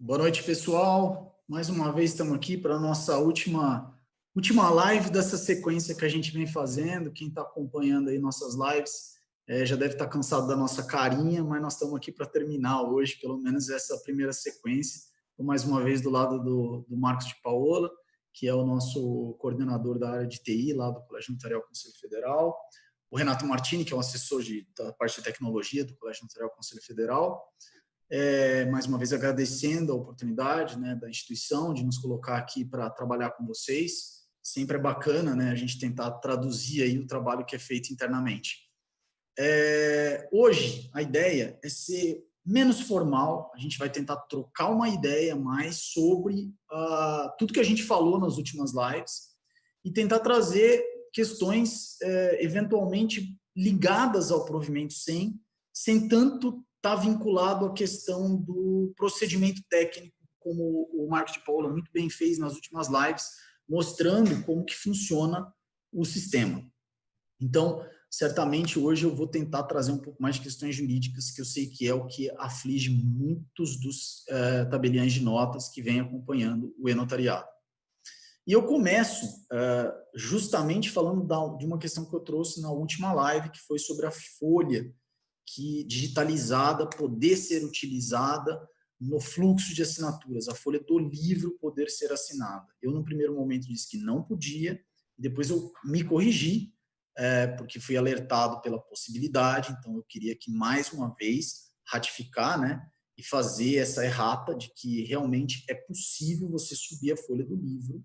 Boa noite, pessoal. Mais uma vez estamos aqui para a nossa última live dessa sequência que a gente vem fazendo. Quem está acompanhando aí nossas lives já deve estar cansado da nossa carinha, mas nós estamos aqui para terminar hoje, pelo menos essa primeira sequência. Estou mais uma vez do lado do Marcos de Paola, que é o nosso coordenador da área de TI lá do Colégio Notarial Conselho Federal. O Renato Martini, que é o assessor da parte de tecnologia do Colégio Notarial Conselho Federal. Mais uma vez agradecendo a oportunidade, né, da instituição de nos colocar aqui para trabalhar com vocês. Sempre é bacana, né, a gente tentar traduzir aí o trabalho que é feito internamente. Hoje a ideia é ser menos formal, a gente vai tentar trocar uma ideia mais sobre tudo que a gente falou nas últimas lives e tentar trazer questões eventualmente ligadas ao provimento sem tanto estar vinculado à questão do procedimento técnico, como o Marcos de Paola muito bem fez nas últimas lives, mostrando como que funciona o sistema. Então, certamente hoje eu vou tentar trazer um pouco mais de questões jurídicas, que eu sei que é o que aflige muitos dos tabeliães de notas que vêm acompanhando o e-notariado. E eu começo justamente falando de uma questão que eu trouxe na última live, que foi sobre a folha digitalizada poder ser utilizada no fluxo de assinaturas, a folha do livro poder ser assinada. Eu, no primeiro momento, disse que não podia, e depois eu me corrigi, porque fui alertado pela possibilidade, então eu queria que, mais uma vez, ratificar, né, e fazer essa errata de que realmente é possível você subir a folha do livro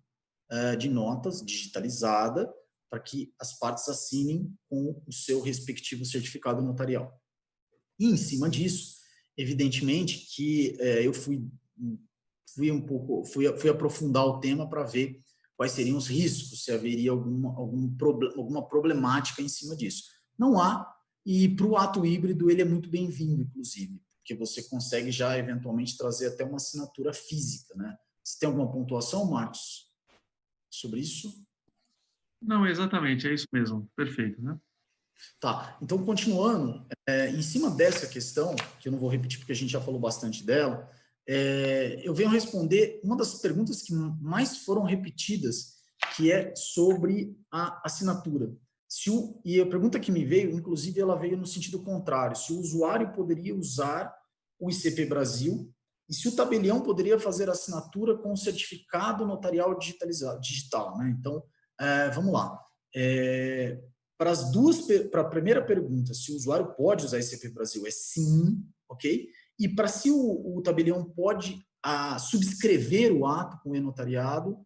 de notas digitalizada para que as partes assinem com o seu respectivo certificado notarial. E, em cima disso, evidentemente que eu fui aprofundar o tema para ver quais seriam os riscos, se haveria alguma problemática em cima disso. Não há, e para o ato híbrido ele é muito bem-vindo, inclusive, porque você consegue já, eventualmente, trazer até uma assinatura física, né? Você tem alguma pontuação, Marcos, sobre isso? Não, exatamente, é isso mesmo, perfeito, né? Tá, então continuando, em cima dessa questão, que eu não vou repetir porque a gente já falou bastante dela, eu venho responder uma das perguntas que mais foram repetidas, que é sobre a assinatura. E a pergunta que me veio, inclusive, ela veio no sentido contrário, se o usuário poderia usar o ICP Brasil e se o tabelião poderia fazer assinatura com o certificado notarial digital, né? Então, vamos lá. Para a primeira pergunta, se o usuário pode usar ICP Brasil, é sim, ok? E para se o tabelião pode subscrever o ato com o e-notariado,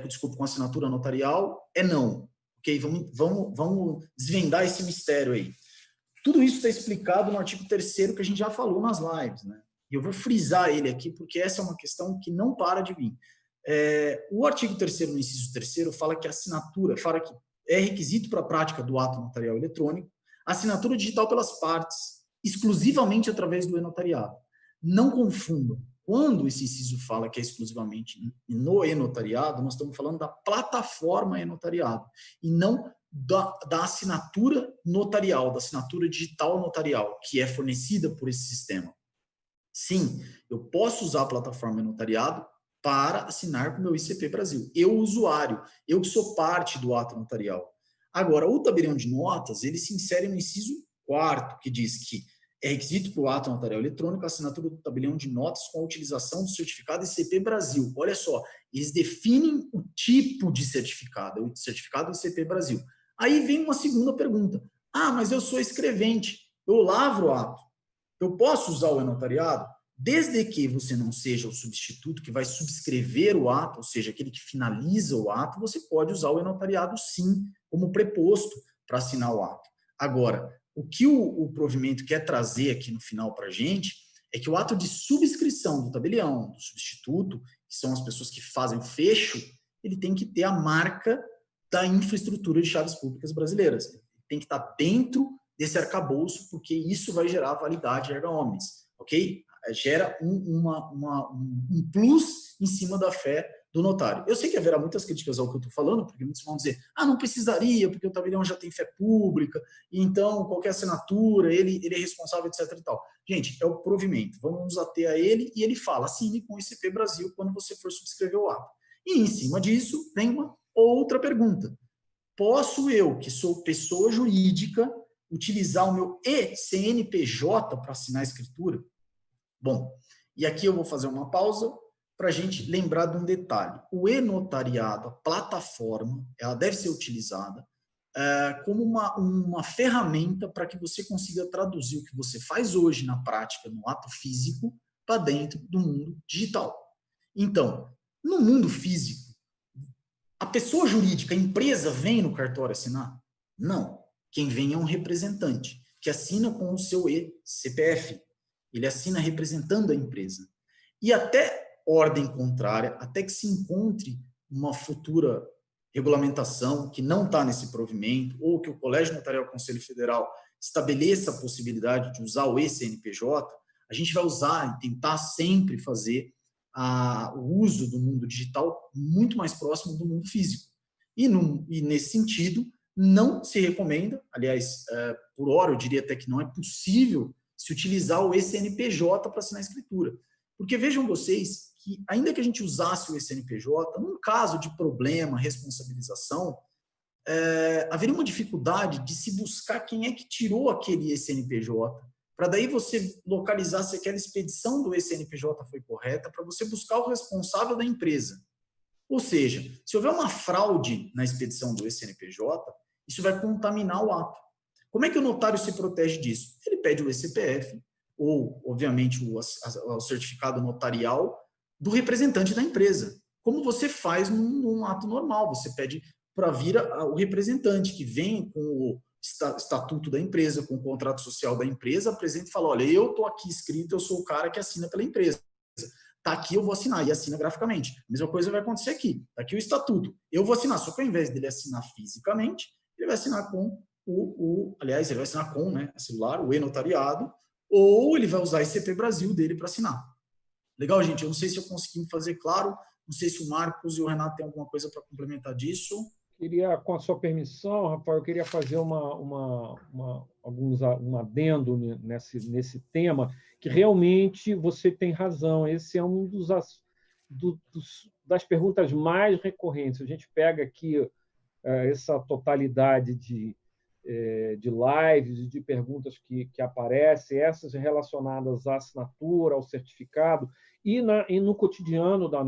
desculpa, com assinatura notarial, é não, ok? Vamos desvendar esse mistério aí. Tudo isso está explicado no artigo 3º que a gente já falou nas lives, né? E eu vou frisar ele aqui porque essa é uma questão que não para de vir. O artigo 3º, no inciso 3º, fala que a assinatura, fala que é requisito para a prática do ato notarial eletrônico, assinatura digital pelas partes, exclusivamente através do e-notariado. Não confundam. Quando esse inciso fala que é exclusivamente no e-notariado, nós estamos falando da plataforma e-notariado, e não da assinatura notarial, da assinatura digital notarial, que é fornecida por esse sistema. Sim, eu posso usar a plataforma e-notariado para assinar com o meu ICP Brasil. Eu, usuário, eu que sou parte do ato notarial. Agora, o tabelião de notas, ele se insere no inciso 4º, que diz que é requisito para o ato notarial eletrônico a assinatura do tabelião de notas com a utilização do certificado ICP Brasil. Olha só, eles definem o tipo de certificado, o certificado ICP Brasil. Aí vem uma segunda pergunta. Mas eu sou escrevente, eu lavro o ato. Eu posso usar o e-notariado? Desde que você não seja o substituto que vai subscrever o ato, ou seja, aquele que finaliza o ato, você pode usar o e-notariado sim, como preposto para assinar o ato. Agora, o que o provimento quer trazer aqui no final para a gente é que o ato de subscrição do tabelião, do substituto, que são as pessoas que fazem o fecho, ele tem que ter a marca da infraestrutura de chaves públicas brasileiras. Ele tem que estar dentro desse arcabouço, porque isso vai gerar validade erga omnes, ok? Gera um plus em cima da fé do notário. Eu sei que haverá muitas críticas ao que eu estou falando, porque muitos vão dizer, não precisaria, porque o tabelião já tem fé pública, e então qualquer assinatura, ele é responsável, etc. e tal. Gente, é o provimento, vamos nos ater a ele, e ele fala, assine com o ICP Brasil quando você for subscrever o ato. E em cima disso, vem uma outra pergunta. Posso eu, que sou pessoa jurídica, utilizar o meu e-CNPJ para assinar a escritura? Bom, e aqui eu vou fazer uma pausa para a gente lembrar de um detalhe. O e-notariado, a plataforma, ela deve ser utilizada como uma ferramenta para que você consiga traduzir o que você faz hoje na prática, no ato físico, para dentro do mundo digital. Então, no mundo físico, a pessoa jurídica, a empresa, vem no cartório assinar? Não. Quem vem é um representante, que assina com o seu e-CPF. Ele assina representando a empresa. E até ordem contrária, até que se encontre uma futura regulamentação que não está nesse provimento, ou que o Colégio Notarial Conselho Federal estabeleça a possibilidade de usar o e-CNPJ, a gente vai usar e tentar sempre fazer o uso do mundo digital muito mais próximo do mundo físico. E nesse sentido, não se recomenda, aliás, por hora eu diria até que não é possível se utilizar o e-CNPJ para assinar a escritura. Porque vejam vocês que, ainda que a gente usasse o e-CNPJ, num caso de problema, responsabilização, haveria uma dificuldade de se buscar quem é que tirou aquele e-CNPJ, para daí você localizar se aquela expedição do e-CNPJ foi correta, para você buscar o responsável da empresa. Ou seja, se houver uma fraude na expedição do e-CNPJ, isso vai contaminar o ato. Como é que o notário se protege disso? Ele pede o e-CPF, ou, obviamente, o certificado notarial do representante da empresa. Como você faz num ato normal, você pede para vir o representante, que vem com o estatuto da empresa, com o contrato social da empresa, apresenta e fala, olha, eu estou aqui escrito, eu sou o cara que assina pela empresa. Está aqui, eu vou assinar, e assina graficamente. A mesma coisa vai acontecer aqui. Está aqui o estatuto. Eu vou assinar, só que ao invés dele assinar fisicamente, ele vai assinar com aliás, ele vai assinar com, né, celular, o e-notariado, ou ele vai usar a ICP Brasil dele para assinar. Legal, gente? Eu não sei se eu consegui me fazer claro, não sei se o Marcos e o Renato têm alguma coisa para complementar disso. Queria, com a sua permissão, Rafael, eu queria fazer um adendo nesse tema, que realmente você tem razão. Esse é um das perguntas mais recorrentes. A gente pega aqui essa totalidade de lives e de perguntas que aparecem, essas relacionadas à assinatura, ao certificado, e no cotidiano do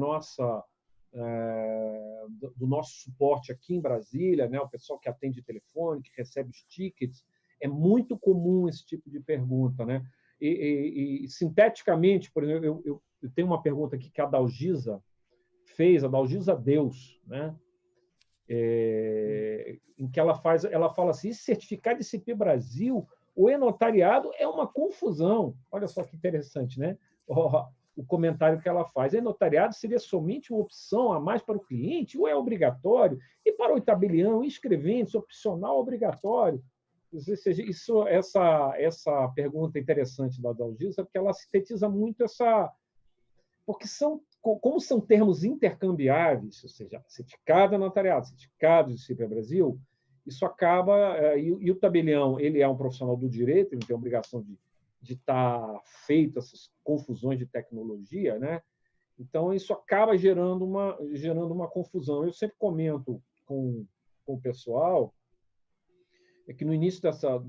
nosso suporte aqui em Brasília, né, o pessoal que atende telefone, que recebe os tickets, é muito comum esse tipo de pergunta, né? E sinteticamente, por exemplo, eu tenho uma pergunta aqui que a Dalgisa fez, a Dalgisa Deus, né? Em que ela fala assim, esse certificado de ICP Brasil, o e-notariado é uma confusão. Olha só que interessante, né? O comentário que ela faz. E-notariado seria somente uma opção a mais para o cliente ou é obrigatório? E para o tabelião, inscreventes, opcional, obrigatório? Ou seja, essa pergunta interessante da Dalgisa, porque ela sintetiza muito essa... Porque como são termos intercambiáveis, ou seja, certificado é notariado, certificado de ICP Brasil, isso acaba... E o tabelião, ele é um profissional do direito, ele tem a obrigação de estar feito essas confusões de tecnologia, né? Então, isso acaba gerando uma confusão. Eu sempre comento com o pessoal que no início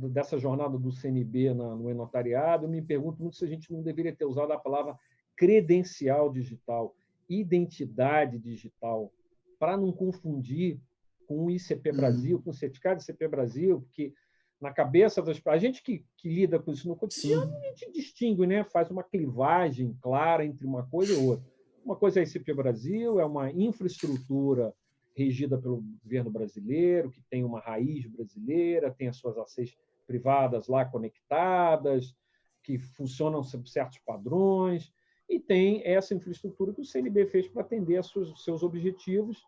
dessa jornada do CNB no e-notariado, eu me pergunto muito se a gente não deveria ter usado a palavra credencial digital, identidade digital, para não confundir com o ICP Brasil, com o certificado ICP Brasil, porque na cabeça a gente que lida com isso no cotidiano, a gente distingue, né? Faz uma clivagem clara entre uma coisa e outra. Uma coisa é ICP Brasil, é uma infraestrutura regida pelo governo brasileiro, que tem uma raiz brasileira, tem as suas ACs privadas lá conectadas, que funcionam sob certos padrões, e tem essa infraestrutura que o CNB fez para atender aos seus objetivos,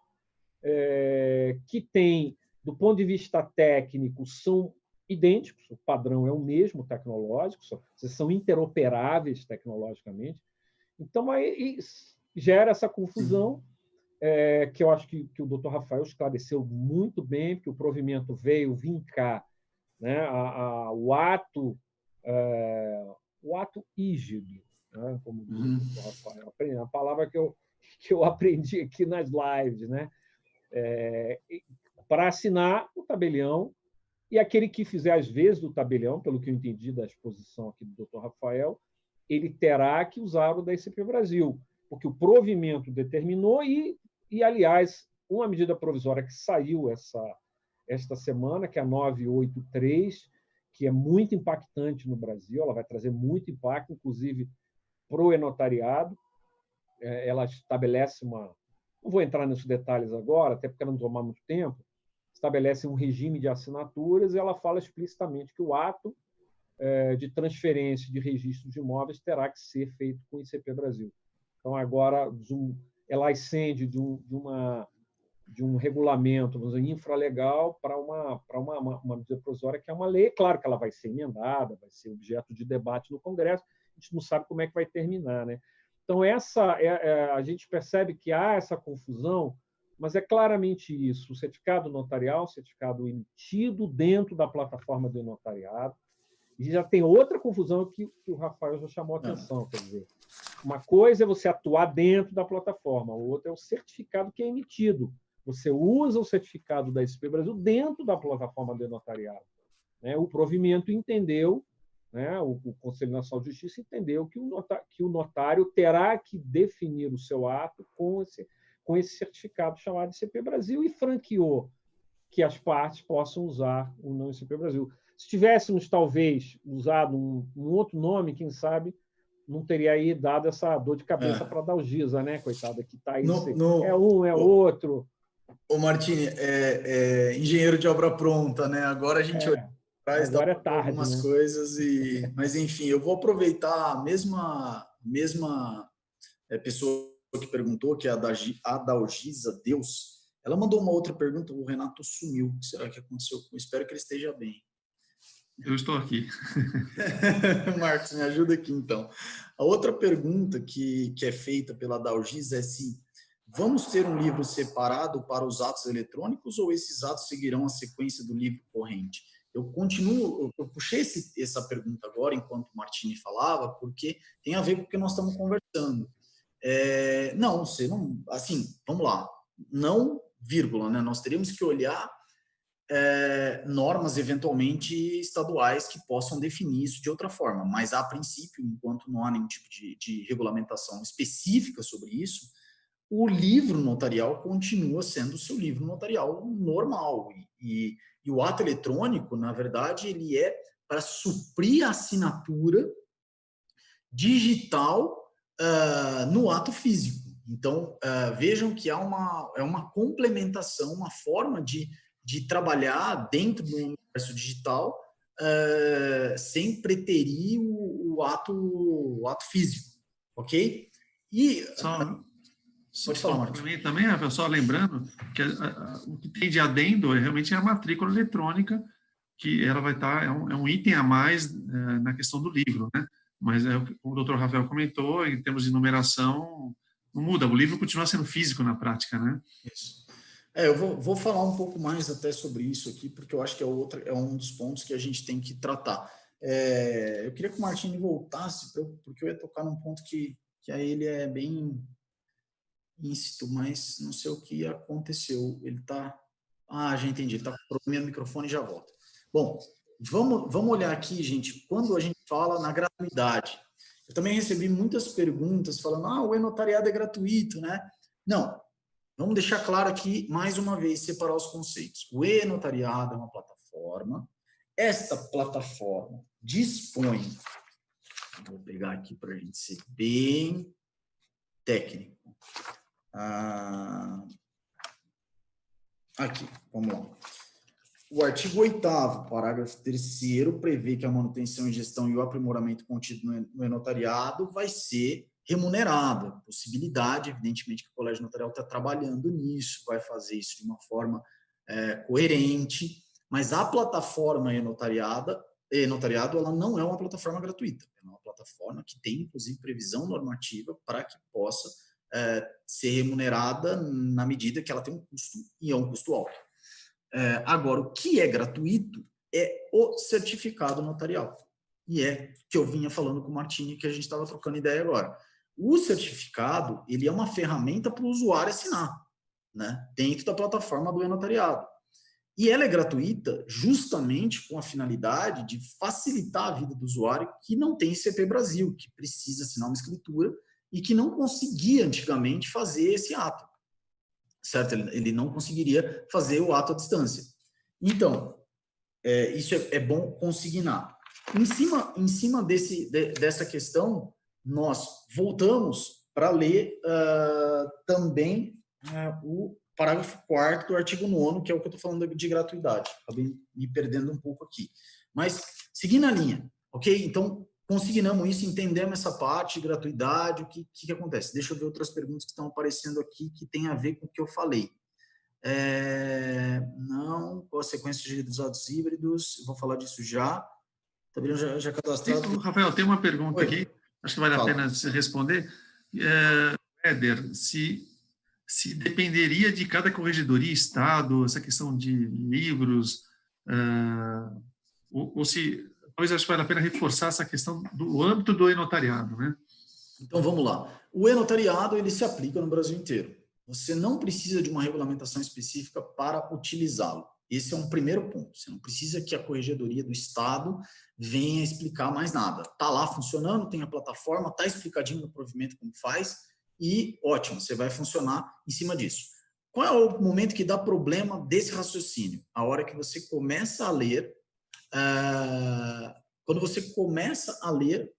que tem, do ponto de vista técnico, são idênticos, o padrão é o mesmo tecnológico, são interoperáveis tecnologicamente. Então, aí gera essa confusão, que eu acho que o doutor Rafael esclareceu muito bem, porque o provimento veio vincar, né, o ato ígido, né, como diz o doutor Rafael, a palavra que eu aprendi aqui nas lives, né, para assinar o tabelião, e aquele que fizer as vezes do tabelião, pelo que eu entendi da exposição aqui do doutor Rafael, ele terá que usar o da ICP Brasil, porque o provimento determinou e, aliás, uma medida provisória que saiu esta semana, que é a 983, que é muito impactante no Brasil, ela vai trazer muito impacto, inclusive para o enotariado. Ela estabelece uma... Não vou entrar nesses detalhes agora, até porque não tomar muito tempo, estabelece um regime de assinaturas e ela fala explicitamente que o ato de transferência de registro de imóveis terá que ser feito com o ICP Brasil. Então, agora, ela ascende de um regulamento, vamos dizer, infralegal para uma medida provisória que é uma lei. Claro que ela vai ser emendada, vai ser objeto de debate no Congresso, a gente não sabe como é que vai terminar, né? Então, a gente percebe que há essa confusão, mas é claramente isso. O certificado notarial, o certificado emitido dentro da plataforma do notariado. E já tem outra confusão que o Rafael já chamou a atenção. Quer dizer, uma coisa é você atuar dentro da plataforma, a outra é o certificado que é emitido. Você usa o certificado da ICP Brasil dentro da plataforma do notariado. O provimento entendeu, o Conselho Nacional de Justiça entendeu que o notário terá que definir o seu ato com esse certificado chamado ICP Brasil e franqueou que as partes possam usar o não ICP Brasil. Se tivéssemos, talvez, usado um outro nome, quem sabe, não teria aí dado essa dor de cabeça para a Dalgisa, né, coitada, que está aí. É outro. O Martini é engenheiro de obra pronta, né? Agora a gente olha para trás, agora é tarde, algumas né? coisas, mas enfim, eu vou aproveitar a mesma pessoa que perguntou, que é a Dalgisa Deus. Ela mandou uma outra pergunta, o Renato sumiu. O que será que aconteceu? Eu espero que ele esteja bem. Eu estou aqui. Marcos, me ajuda aqui, então. A outra pergunta que é feita pela Dalgisa é se vamos ter um livro separado para os atos eletrônicos ou esses atos seguirão a sequência do livro corrente? Eu puxei essa pergunta agora, enquanto o Martini falava, porque tem a ver com o que nós estamos conversando. Não, você não... Assim, vamos lá. Não, vírgula, né? Nós teríamos que olhar normas eventualmente estaduais que possam definir isso de outra forma, mas a princípio, enquanto não há nenhum tipo de regulamentação específica sobre isso, o livro notarial continua sendo o seu livro notarial normal e o ato eletrônico, na verdade, ele é para suprir a assinatura digital no ato físico. Então, vejam que há uma complementação, uma forma de trabalhar dentro do universo digital sem preterir o ato físico, ok? E pode falar, Marcos. Também, só lembrando que o que tem de adendo realmente é a matrícula eletrônica, que ela vai estar, é um item a mais na questão do livro, né? Mas o doutor Rafael comentou, em termos de numeração, não muda, o livro continua sendo físico na prática, né? Isso. Eu vou falar um pouco mais até sobre isso aqui, porque eu acho que é um dos pontos que a gente tem que tratar. Eu queria que o Martini voltasse, porque eu ia tocar num ponto que aí ele é bem íncito, mas não sei o que aconteceu. Ele está... já entendi. Ele está com problema no microfone e já volta. Bom, vamos olhar aqui, gente, quando a gente fala na gratuidade. Eu também recebi muitas perguntas falando, o e-notariado é gratuito, né? Não. Vamos deixar claro aqui, mais uma vez, separar os conceitos. O e-notariado é uma plataforma. Esta plataforma dispõe... Vou pegar aqui para a gente ser bem técnico. Aqui, vamos lá. O artigo 8º, parágrafo 3º, prevê que a manutenção e gestão e o aprimoramento contido no e-notariado vai ser remunerado. Possibilidade, evidentemente, que o Colégio Notarial está trabalhando nisso, vai fazer isso de uma forma coerente, mas a plataforma e-notariado, ela não é uma plataforma gratuita, é uma plataforma que tem, inclusive, previsão normativa para que possa ser remunerada na medida que ela tem um custo, e é um custo alto. Agora, o que é gratuito é o certificado notarial. E é que eu vinha falando com o Martini, que a gente estava trocando ideia agora. O certificado, ele é uma ferramenta para o usuário assinar, né, dentro da plataforma do e-notariado. E ela é gratuita justamente com a finalidade de facilitar a vida do usuário que não tem CP Brasil, que precisa assinar uma escritura e que não conseguia antigamente fazer esse ato, certo? Ele não conseguiria fazer o ato à distância. Então, isso é bom consignar. Em cima dessa questão, nós voltamos para ler também o parágrafo 4º do artigo 9º, que é o que eu estou falando de gratuidade. Acabei me perdendo um pouco aqui. Mas, seguindo a linha, ok? Então, consignamos isso, entendemos essa parte de gratuidade, o que acontece? Deixa eu ver outras perguntas que estão aparecendo aqui que tem a ver com o que eu falei. Não, qual a sequência de dados híbridos? Eu vou falar disso já. Também já cadastrado. Rafael, tem uma pergunta aqui, acho que vale a pena você responder. Éder, se dependeria de cada corregedoria, estado, essa questão de livros, ou se, talvez acho que vale a pena reforçar essa questão do âmbito do e-notariado, né? Então, vamos lá. O e-notariado, ele se aplica no Brasil inteiro. Você não precisa de uma regulamentação específica para utilizá-lo. Esse é um primeiro ponto. Você não precisa que a corregedoria do estado venha explicar mais nada. Está lá funcionando, tem a plataforma, está explicadinho no provimento como faz, e ótimo, você vai funcionar em cima disso. Qual é o momento que dá problema desse raciocínio? A hora que você começa a ler, quando você começa a ler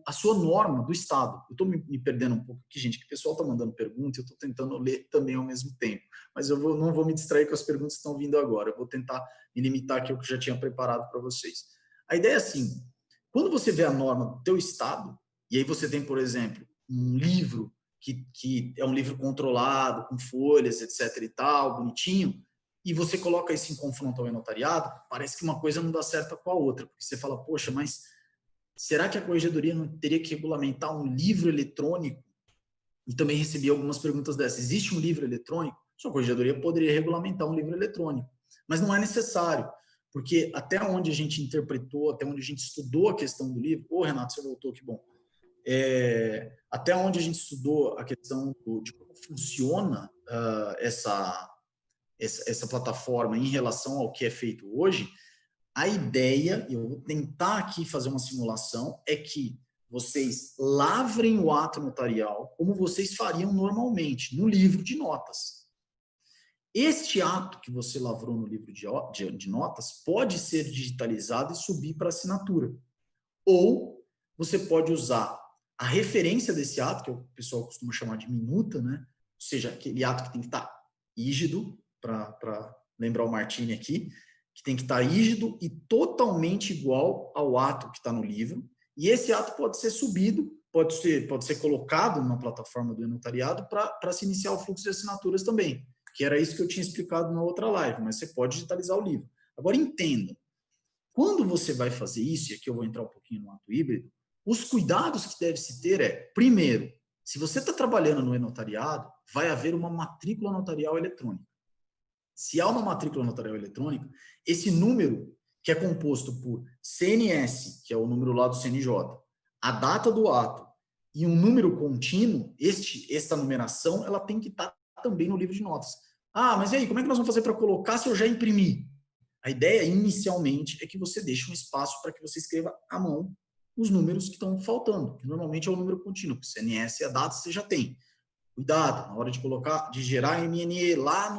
a sua norma do Estado. Eu estou me perdendo um pouco aqui, gente, que o pessoal está mandando pergunta e eu estou tentando ler também ao mesmo tempo. Mas eu não vou me distrair com as perguntas que estão vindo agora. Eu vou tentar me limitar aqui ao que eu já tinha preparado para vocês. A ideia é assim, quando você vê a norma do teu Estado, e aí você tem, por exemplo, um livro que é um livro controlado, com folhas, etc. e tal, bonitinho, e você coloca isso em confronto ao e-notariado, parece que uma coisa não dá certo com a outra, porque você fala, poxa, mas será que a corregedoria não teria que regulamentar um livro eletrônico? E também recebi algumas perguntas dessas. Existe um livro eletrônico? Sua corregedoria poderia regulamentar um livro eletrônico, mas não é necessário, porque até onde a gente interpretou, até onde a gente estudou a questão do livro, Renato, você voltou, que bom. Até onde a gente estudou a questão de como funciona essa plataforma em relação ao que é feito hoje, a ideia, e eu vou tentar aqui fazer uma simulação, é que vocês lavrem o ato notarial como vocês fariam normalmente, no livro de notas. Este ato que você lavrou no livro de notas pode ser digitalizado e subir para assinatura. Ou você pode usar a referência desse ato, que o pessoal costuma chamar de minuta, né? Ou seja, aquele ato que tem que estar rígido, para lembrar o Martini aqui, que tem que estar rígido e totalmente igual ao ato que está no livro. E esse ato pode ser subido, pode ser colocado na plataforma do e-notariado para se iniciar o fluxo de assinaturas também, que era isso que eu tinha explicado na outra live, mas você pode digitalizar o livro. Agora, entenda, quando você vai fazer isso, e aqui eu vou entrar um pouquinho no ato híbrido, os cuidados que deve se ter primeiro, se você está trabalhando no e-notariado, vai haver uma matrícula notarial eletrônica. Se há uma matrícula notarial eletrônica, esse número, que é composto por CNS, que é o número lá do CNJ, a data do ato e um número contínuo, esta numeração, ela tem que estar também no livro de notas. Mas e aí, como é que nós vamos fazer para colocar se eu já imprimi? A ideia, inicialmente, é que você deixe um espaço para que você escreva à mão os números que estão faltando, que normalmente é o número contínuo, porque CNS e a data você já tem. Cuidado, na hora de gerar MNE lá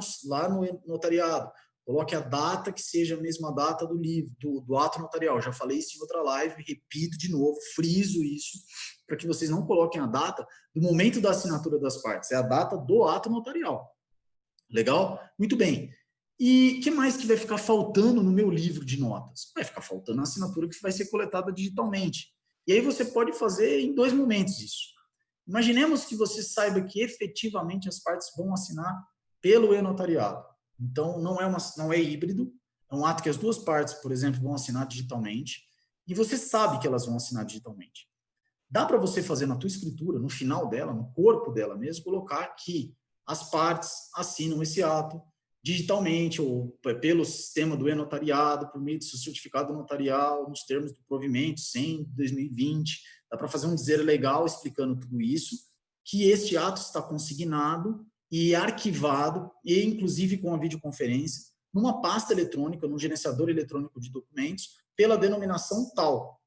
no notariado, coloque a data que seja a mesma data do livro, do ato notarial. Já falei isso em outra live, repito de novo, friso isso, para que vocês não coloquem a data do momento da assinatura das partes, é a data do ato notarial. Legal? Muito bem. E o que mais que vai ficar faltando no meu livro de notas? Vai ficar faltando a assinatura que vai ser coletada digitalmente. E aí você pode fazer em 2 momentos isso. Imaginemos que você saiba que efetivamente as partes vão assinar pelo e-notariado. Então, não é híbrido, é um ato que as 2 partes, por exemplo, vão assinar digitalmente, e você sabe que elas vão assinar digitalmente. dá para você fazer na tua escritura, no final dela, no corpo dela mesmo, colocar que as partes assinam esse ato digitalmente ou pelo sistema do e-notariado, por meio do seu certificado notarial, nos termos do provimento 100 de 2020. Dá para fazer um dizer legal explicando tudo isso, que este ato está consignado e arquivado, e inclusive com a videoconferência, numa pasta eletrônica, num gerenciador eletrônico de documentos, pela denominação tal.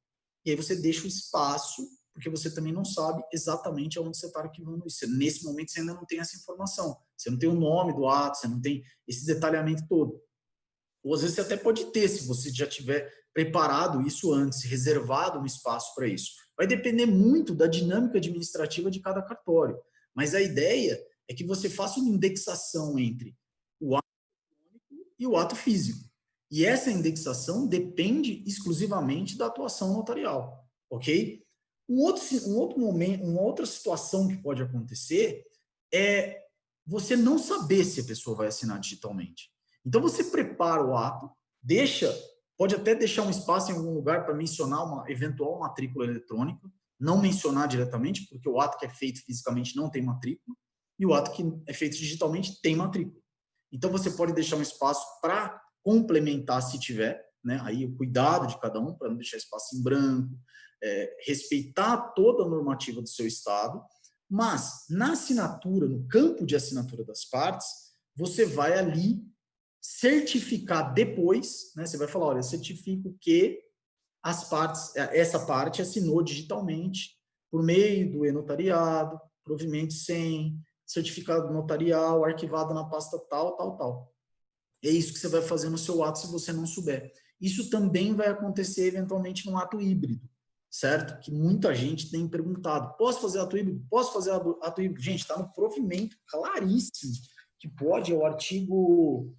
E aí você deixa o espaço, porque você também não sabe exatamente aonde você está arquivando isso. Nesse momento, você ainda não tem essa informação. Você não tem o nome do ato, você não tem esse detalhamento todo. Ou às vezes você até pode ter, se você já tiver preparado isso antes, reservado um espaço para isso. Vai depender muito da dinâmica administrativa de cada cartório. Mas a ideia é que você faça uma indexação entre o ato eletrônico e o ato físico. E essa indexação depende exclusivamente da atuação notarial, ok? Um outro momento, uma outra situação que pode acontecer é você não saber se a pessoa vai assinar digitalmente. Então, você prepara o ato, pode até deixar um espaço em algum lugar para mencionar uma eventual matrícula eletrônica, não mencionar diretamente, porque o ato que é feito fisicamente não tem matrícula, e o ato que é feito digitalmente tem matrícula. Então, você pode deixar um espaço para complementar, se tiver, né? Aí o cuidado de cada um, para não deixar espaço em branco, respeitar toda a normativa do seu estado, mas na assinatura, no campo de assinatura das partes, você vai ali certificar depois, né? Você vai falar, olha, eu certifico que essa parte assinou digitalmente por meio do e-notariado, provimento 100, certificado notarial, arquivado na pasta tal, tal, tal. É isso que você vai fazer no seu ato se você não souber. Isso também vai acontecer eventualmente num ato híbrido, certo? Que muita gente tem perguntado, posso fazer ato híbrido? Posso fazer ato híbrido? Gente, está no provimento claríssimo que pode, é o artigo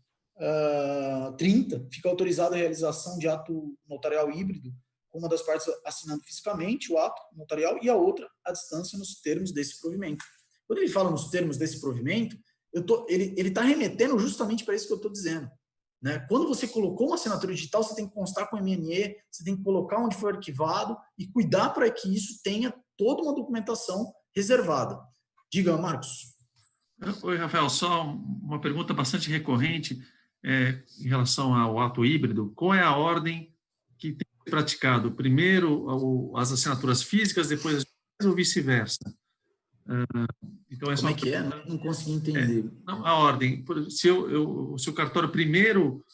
30, fica autorizada a realização de ato notarial híbrido, com uma das partes assinando fisicamente o ato notarial e a outra à distância nos termos desse provimento. Quando ele fala nos termos desse provimento, ele está remetendo justamente para isso que eu estou dizendo. Né? Quando você colocou uma assinatura digital, você tem que constar com o MNE, você tem que colocar onde foi arquivado e cuidar para que isso tenha toda uma documentação reservada. Diga, Marcos. Oi, Rafael, só uma pergunta bastante recorrente em relação ao ato híbrido. Qual é a ordem que tem que ser praticado? Primeiro as assinaturas físicas, depois as digitais ou vice-versa? Então, como é que é? Não consegui entender. Não, a ordem. Se o cartório primeiro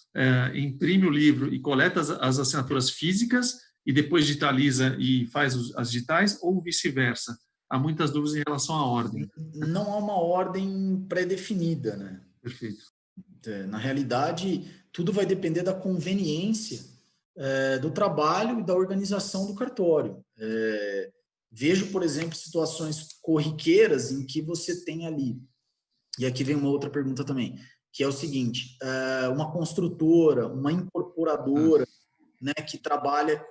imprime o livro e coleta as assinaturas físicas e depois digitaliza e faz as digitais, ou vice-versa? Há muitas dúvidas em relação à ordem. Não há uma ordem pré-definida, né? Perfeito. Na realidade, tudo vai depender da conveniência do trabalho e da organização do cartório. Vejo, por exemplo, situações corriqueiras em que você tem ali, e aqui vem uma outra pergunta também, que é o seguinte, uma construtora, uma incorporadora, né, que trabalha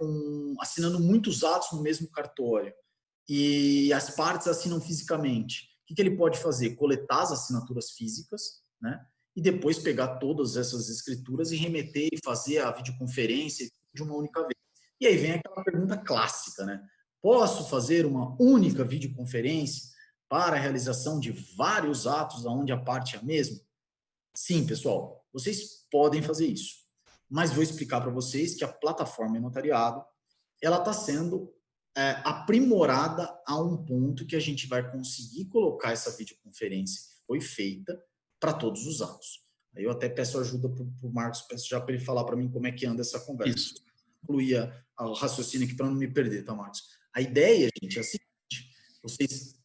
assinando muitos atos no mesmo cartório, e as partes assinam fisicamente. O que ele pode fazer? Coletar as assinaturas físicas, né, e depois pegar todas essas escrituras e remeter e fazer a videoconferência de uma única vez. E aí vem aquela pergunta clássica, né? Posso fazer uma única videoconferência para a realização de vários atos onde a parte é a mesma? Sim, pessoal, vocês podem fazer isso. Mas vou explicar para vocês que a plataforma e-notariado ela está sendo aprimorada a um ponto que a gente vai conseguir colocar essa videoconferência que foi feita para todos os atos. Aí eu até peço ajuda para o Marcos, peço já para ele falar para mim como é que anda essa conversa. Isso. Incluir o raciocínio aqui para não me perder, tá, Marcos? A ideia, gente, é a seguinte: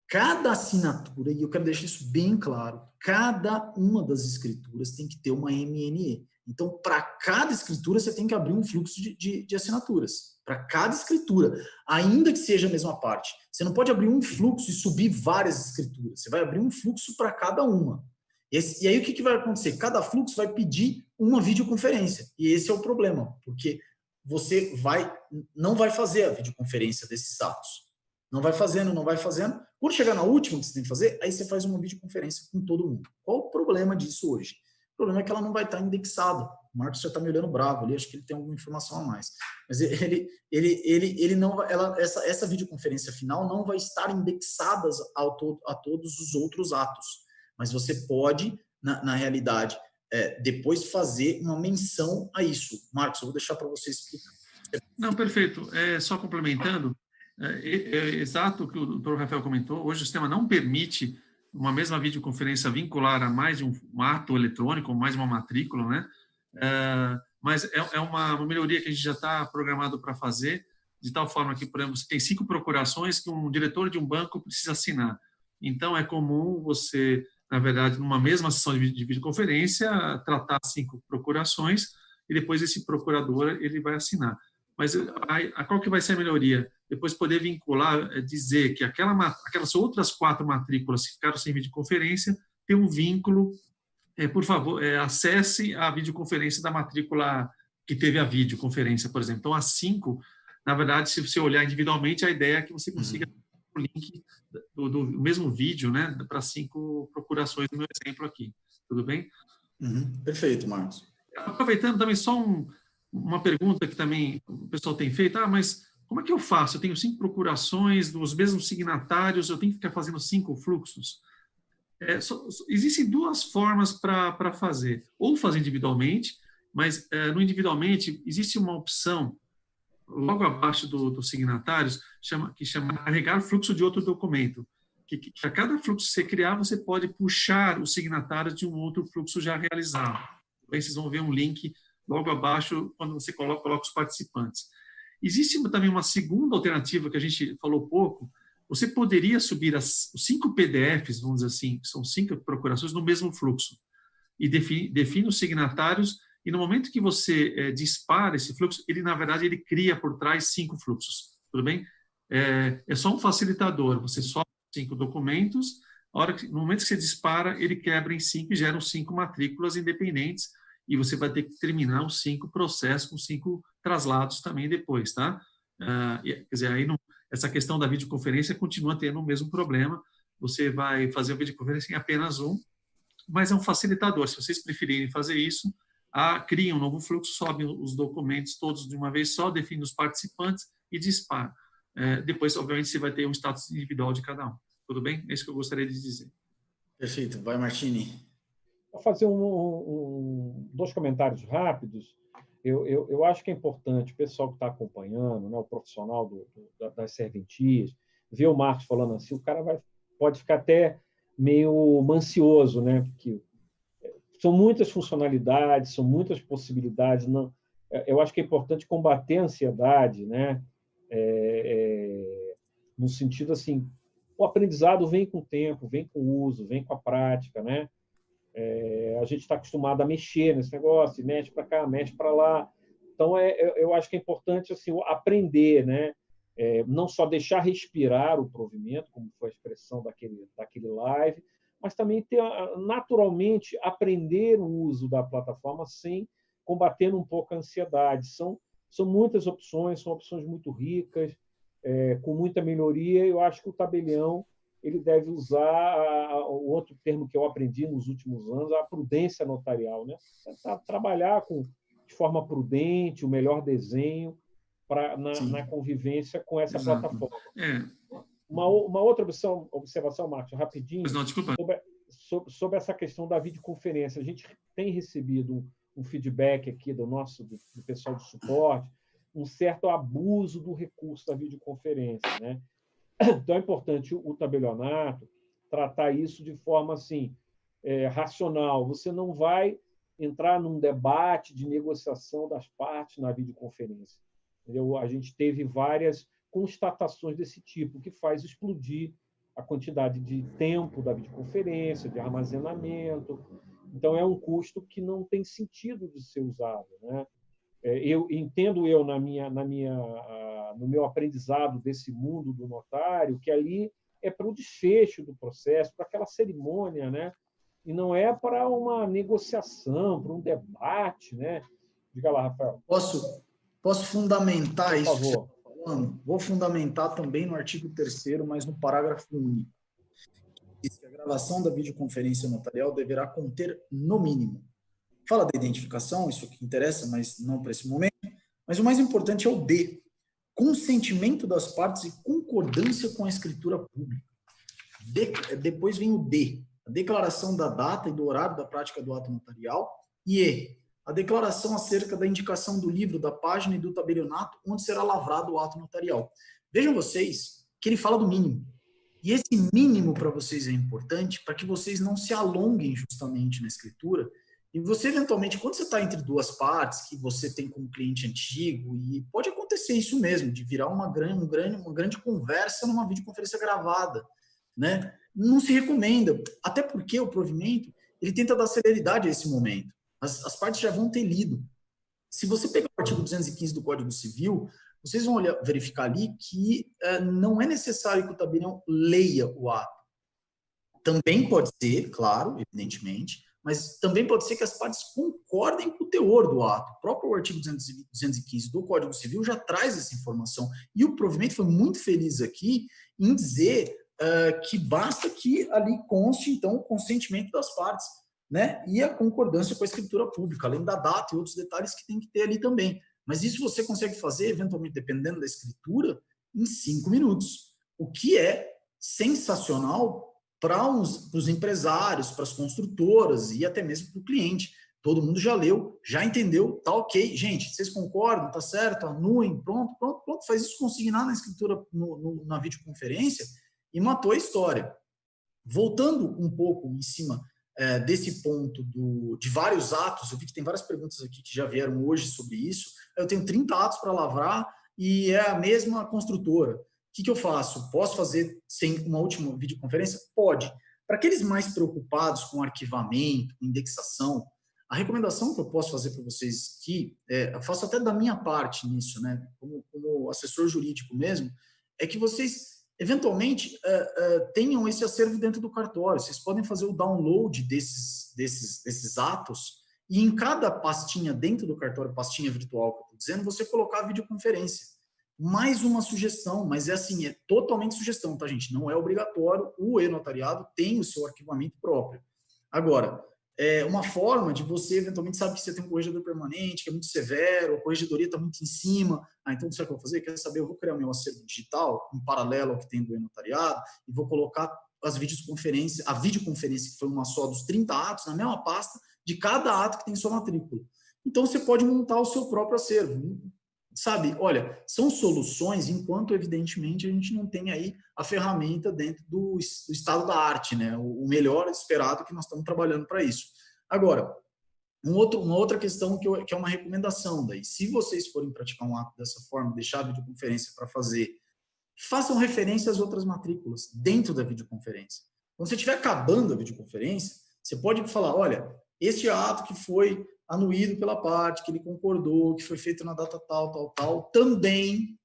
cada assinatura, e eu quero deixar isso bem claro, cada uma das escrituras tem que ter uma MNE. Então, para cada escritura, você tem que abrir um fluxo de assinaturas. Para cada escritura, ainda que seja a mesma parte. Você não pode abrir um fluxo e subir várias escrituras. Você vai abrir um fluxo para cada uma. E aí, o que vai acontecer? Cada fluxo vai pedir uma videoconferência. E esse é o problema, porque você não vai fazer a videoconferência desses atos. Não vai fazendo. Quando chegar na última que você tem que fazer, aí você faz uma videoconferência com todo mundo. Qual o problema disso hoje? O problema é que ela não vai estar indexada. O Marcos já está me olhando bravo ali, acho que ele tem alguma informação a mais. Mas ele não vai, essa videoconferência final não vai estar indexada a todos os outros atos. Mas você pode, na realidade, depois fazer uma menção a isso. Marcos, eu vou deixar para você explicar. Não, perfeito. Só complementando, é exato o que o Dr. Rafael comentou. Hoje o sistema não permite uma mesma videoconferência vincular a mais de um ato eletrônico, ou mais uma matrícula, né? Mas é uma melhoria que a gente já está programado para fazer, de tal forma que, por exemplo, você tem 5 procurações que um diretor de um banco precisa assinar. Então, é comum você, na verdade, numa mesma sessão de videoconferência, tratar 5 procurações e depois esse procurador ele vai assinar. Mas qual que vai ser a melhoria? Depois poder vincular, dizer que aquelas outras 4 matrículas que ficaram sem videoconferência, tem um vínculo, por favor, acesse a videoconferência da matrícula que teve a videoconferência, por exemplo. Então, as 5, na verdade, se você olhar individualmente, a ideia é que você consiga o link do mesmo vídeo, né, para 5 procurações no meu exemplo aqui. Tudo bem? Perfeito, Marcos. Aproveitando também só uma pergunta que também o pessoal tem feito, mas como é que eu faço? Eu tenho 5 procurações dos mesmos signatários, eu tenho que ficar fazendo 5 fluxos? Existem 2 formas para fazer. Ou fazer individualmente, mas no individualmente existe uma opção logo abaixo dos signatários que chama carregar fluxo de outro documento. Que a cada fluxo que você criar, você pode puxar os signatários de um outro fluxo já realizado. Aí vocês vão ver um link logo abaixo, quando você coloca os participantes. Existe também uma segunda alternativa que a gente falou pouco. Você poderia subir os 5 PDFs, vamos dizer assim, que são 5 procurações, no mesmo fluxo. E define os signatários, e no momento que você dispara esse fluxo, ele, na verdade, ele cria por trás 5 fluxos. Tudo bem? É só um facilitador. Você sobe 5 documentos, no momento que você dispara, ele quebra em 5 e gera 5 matrículas independentes, e você vai ter que terminar os 5 processos com 5 traslados também depois, tá? Quer dizer, aí essa questão da videoconferência continua tendo o mesmo problema. Você vai fazer a videoconferência em apenas um, mas é um facilitador. Se vocês preferirem fazer isso, cria um novo fluxo, sobe os documentos todos de uma vez só, define os participantes e dispara. Depois, obviamente, você vai ter um status individual de cada um. Tudo bem? É isso que eu gostaria de dizer. Perfeito. Vai, Martini. Vou fazer 2 comentários rápidos. Eu acho que é importante o pessoal que está acompanhando, né, o profissional das serventias, ver o Marcos falando assim, o cara pode ficar até meio ansioso, né? Porque são muitas funcionalidades, são muitas possibilidades. Não, eu acho que é importante combater a ansiedade, né? No sentido assim, o aprendizado vem com o tempo, vem com o uso, vem com a prática, né? A gente está acostumado a mexer nesse negócio, mexe para cá, mexe para lá. Então, eu acho que é importante assim, aprender, né? Não só deixar respirar o provimento, como foi a expressão daquele live, mas também naturalmente aprender o uso da plataforma sem combatendo um pouco a ansiedade. São muitas opções, são opções muito ricas, com muita melhoria. Eu acho que o tabelião ele deve usar o outro termo que eu aprendi nos últimos anos, a prudência notarial, né? Trabalhar de forma prudente, o melhor desenho na convivência com essa plataforma. Uma outra observação, Marcos, rapidinho, sobre essa questão da videoconferência. A gente tem recebido um feedback aqui do pessoal de suporte, um certo abuso do recurso da videoconferência, né? Então, é importante o tabelionato tratar isso de forma assim, racional. Você não vai entrar num debate de negociação das partes na videoconferência. Entendeu? A gente teve várias constatações desse tipo, que faz explodir a quantidade de tempo da videoconferência, de armazenamento. Então, é um custo que não tem sentido de ser usado, né? Entendo no meu aprendizado desse mundo do notário, que ali é para o desfecho do processo, para aquela cerimônia, né? E não é para uma negociação, para um debate, né? Diga lá, Rafael. Posso fundamentar Por isso favor. que você está falando? Vou fundamentar também no artigo 3º, mas no parágrafo único. Diz que a gravação da videoconferência notarial deverá conter, no mínimo, fala da identificação, isso aqui interessa, mas não para esse momento. Mas o mais importante é o D, consentimento das partes e concordância com a escritura pública. Depois vem o D, a declaração da data e do horário da prática do ato notarial. E E, a declaração acerca da indicação do livro, da página e do tabelionato onde será lavrado o ato notarial. Vejam vocês que ele fala do mínimo. E esse mínimo para vocês é importante para que vocês não se alonguem justamente na escritura. E você, eventualmente, quando você está entre duas partes, que você tem como cliente antigo, e pode acontecer isso mesmo, de virar uma grande conversa numa videoconferência gravada, né? Não se recomenda, até porque o provimento ele tenta dar celeridade a esse momento. As partes já vão ter lido. Se você pegar o artigo 215 do Código Civil, vocês vão verificar ali que não é necessário que o tabelião leia o ato. Também pode ser, claro, evidentemente, mas também pode ser que as partes concordem com o teor do ato. O próprio artigo 215 do Código Civil já traz essa informação. E o provimento foi muito feliz aqui em dizer que basta que ali conste, então, o consentimento das partes, né? E a concordância com a escritura pública, além da data e outros detalhes que tem que ter ali também. Mas isso você consegue fazer, eventualmente, dependendo da escritura, em 5 minutos. O que é sensacional para os empresários, para as construtoras e até mesmo para o cliente. Todo mundo já leu, já entendeu, tá ok. Gente, vocês concordam, tá certo, anuem, pronto, faz isso consignar na escritura, na videoconferência e matou a história. Voltando um pouco em cima desse ponto de vários atos, eu vi que tem várias perguntas aqui que já vieram hoje sobre isso. Eu tenho 30 atos para lavrar e é a mesma construtora. O que eu faço? Posso fazer sem uma última videoconferência? Pode. Para aqueles mais preocupados com arquivamento, com indexação, a recomendação que eu posso fazer para vocês aqui, eu faço até da minha parte nisso, né, como assessor jurídico mesmo, é que vocês eventualmente tenham esse acervo dentro do cartório. Vocês podem fazer o download desses atos e em cada pastinha dentro do cartório, pastinha virtual que eu estou dizendo, você colocar a videoconferência. Mais uma sugestão, mas é totalmente sugestão, tá, gente? Não é obrigatório, o e-notariado tem o seu arquivamento próprio. Agora, uma forma de você, eventualmente, sabe que você tem um corregedor permanente, que é muito severo, a corregedoria está muito em cima, então, sabe o que eu vou fazer? Quer saber? Eu vou criar meu acervo digital, em paralelo ao que tem do e-notariado, e vou colocar a videoconferência, que foi uma só dos 30 atos, na mesma pasta de cada ato que tem sua matrícula. Então, você pode montar o seu próprio acervo. Sabe, olha, são soluções, enquanto, evidentemente, a gente não tem aí a ferramenta dentro do estado da arte, né? O melhor esperado que nós estamos trabalhando para isso. Agora, uma outra questão que é uma recomendação daí. Se vocês forem praticar um ato dessa forma, deixar a videoconferência para fazer, façam referência às outras matrículas dentro da videoconferência. Quando você estiver acabando a videoconferência, você pode falar, olha, este ato que foi anuído pela parte, que ele concordou, que foi feito na data tal, também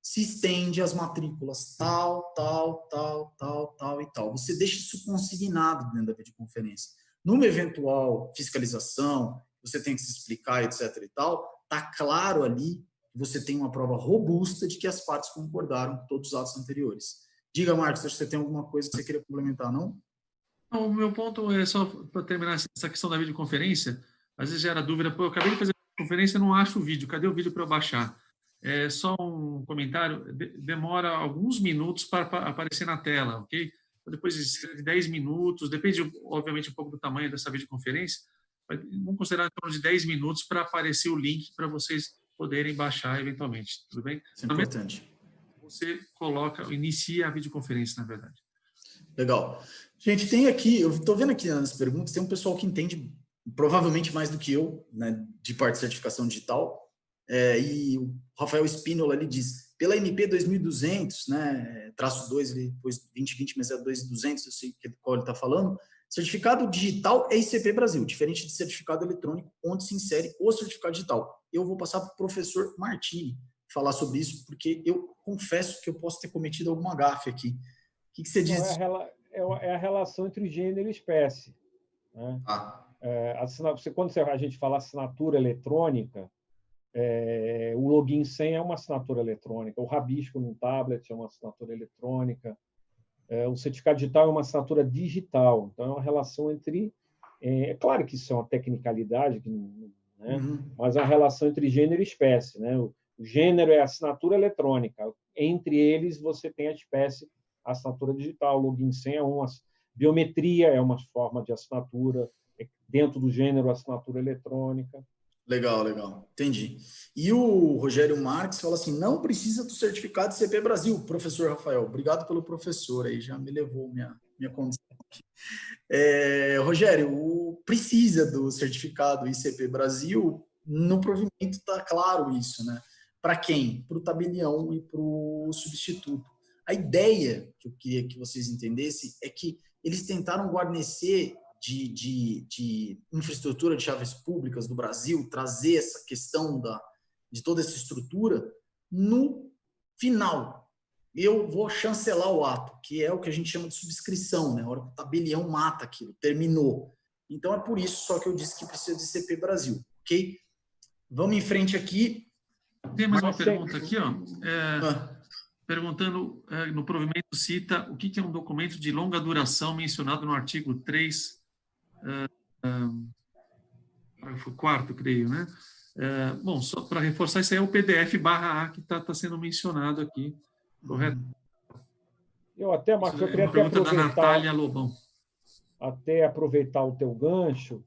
se estende às matrículas tal e tal. Você deixa isso consignado dentro da videoconferência. Numa eventual fiscalização, você tem que se explicar, etc. e tal, está claro ali que você tem uma prova robusta de que as partes concordaram com todos os atos anteriores. Diga, Marcos, se você tem alguma coisa que você queria complementar, não? Não, o meu ponto é só para terminar essa questão da videoconferência. Às vezes gera dúvida, pô, eu acabei de fazer a conferência, não acho o vídeo, cadê o vídeo para eu baixar? É só um comentário, demora alguns minutos para aparecer na tela, ok? Depois de 10 minutos, depende, obviamente, um pouco do tamanho dessa videoconferência, vamos considerar em torno de 10 minutos para aparecer o link para vocês poderem baixar eventualmente, tudo bem? Isso é importante. Você inicia a videoconferência, na verdade. Legal. Gente, tem aqui, eu estou vendo aqui nas perguntas, tem um pessoal que entende provavelmente mais do que eu, né, de parte de certificação digital, e o Rafael Spínola, ele diz, pela MP 2200, né, traço 2, ele depois 2020, mas é 2200, eu sei qual ele está falando, certificado digital é ICP Brasil, diferente de certificado eletrônico, onde se insere o certificado digital. Eu vou passar para o professor Martini falar sobre isso, porque eu confesso que eu posso ter cometido alguma gafe aqui. O que você diz? É a relação entre gênero e espécie. Né? Quando a gente fala assinatura eletrônica, o login senha é uma assinatura eletrônica, o rabisco num tablet é uma assinatura eletrônica, o certificado digital é uma assinatura digital. Então, é uma relação entre É claro que isso é uma tecnicalidade, né? Uhum. Mas a relação entre gênero e espécie, né? O gênero é a assinatura eletrônica. Entre eles, você tem a espécie, a assinatura digital, login senha, biometria é uma forma de assinatura, dentro do gênero, assinatura eletrônica. Legal, legal. Entendi. E o Rogério Marques fala assim, não precisa do certificado ICP Brasil, professor Rafael. Obrigado pelo professor aí, já me levou minha condição aqui. Rogério, precisa do certificado ICP Brasil, no provimento está claro isso, né? Para quem? Para o tabelião e para o substituto. A ideia que eu queria que vocês entendessem é que eles tentaram guarnecer de infraestrutura de chaves públicas do Brasil, trazer essa questão de toda essa estrutura no final. Eu vou chancelar o ato, que é o que a gente chama de subscrição, né? A hora que o tabelião mata aquilo, terminou. Então, é por isso só que eu disse que precisa de CP Brasil, ok? Vamos em frente aqui. Tem mais uma pergunta aqui, ó. Perguntando, no provimento cita o que é um documento de longa duração mencionado no artigo 3, parágrafo 4º, creio, né? Bom, só para reforçar, isso aí é o PDF/A que está sendo mencionado aqui, correto? Eu até, Marcos, eu queria pergunta da Natália Lobão. Até aproveitar o teu gancho,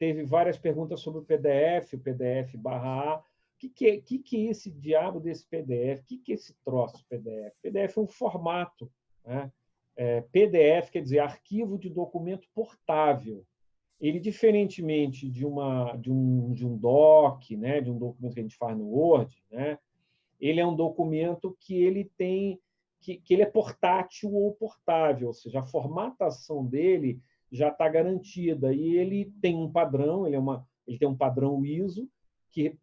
teve várias perguntas sobre o PDF/A. O que é esse diabo desse PDF? O que é esse troço PDF? PDF é um formato, né? PDF quer dizer arquivo de documento portável. Ele, diferentemente de um doc, né, de um documento que a gente faz no Word, né, ele é um documento que ele tem que ele é portátil ou portável, ou seja, a formatação dele já está garantida e ele tem um padrão, ele tem um padrão ISO que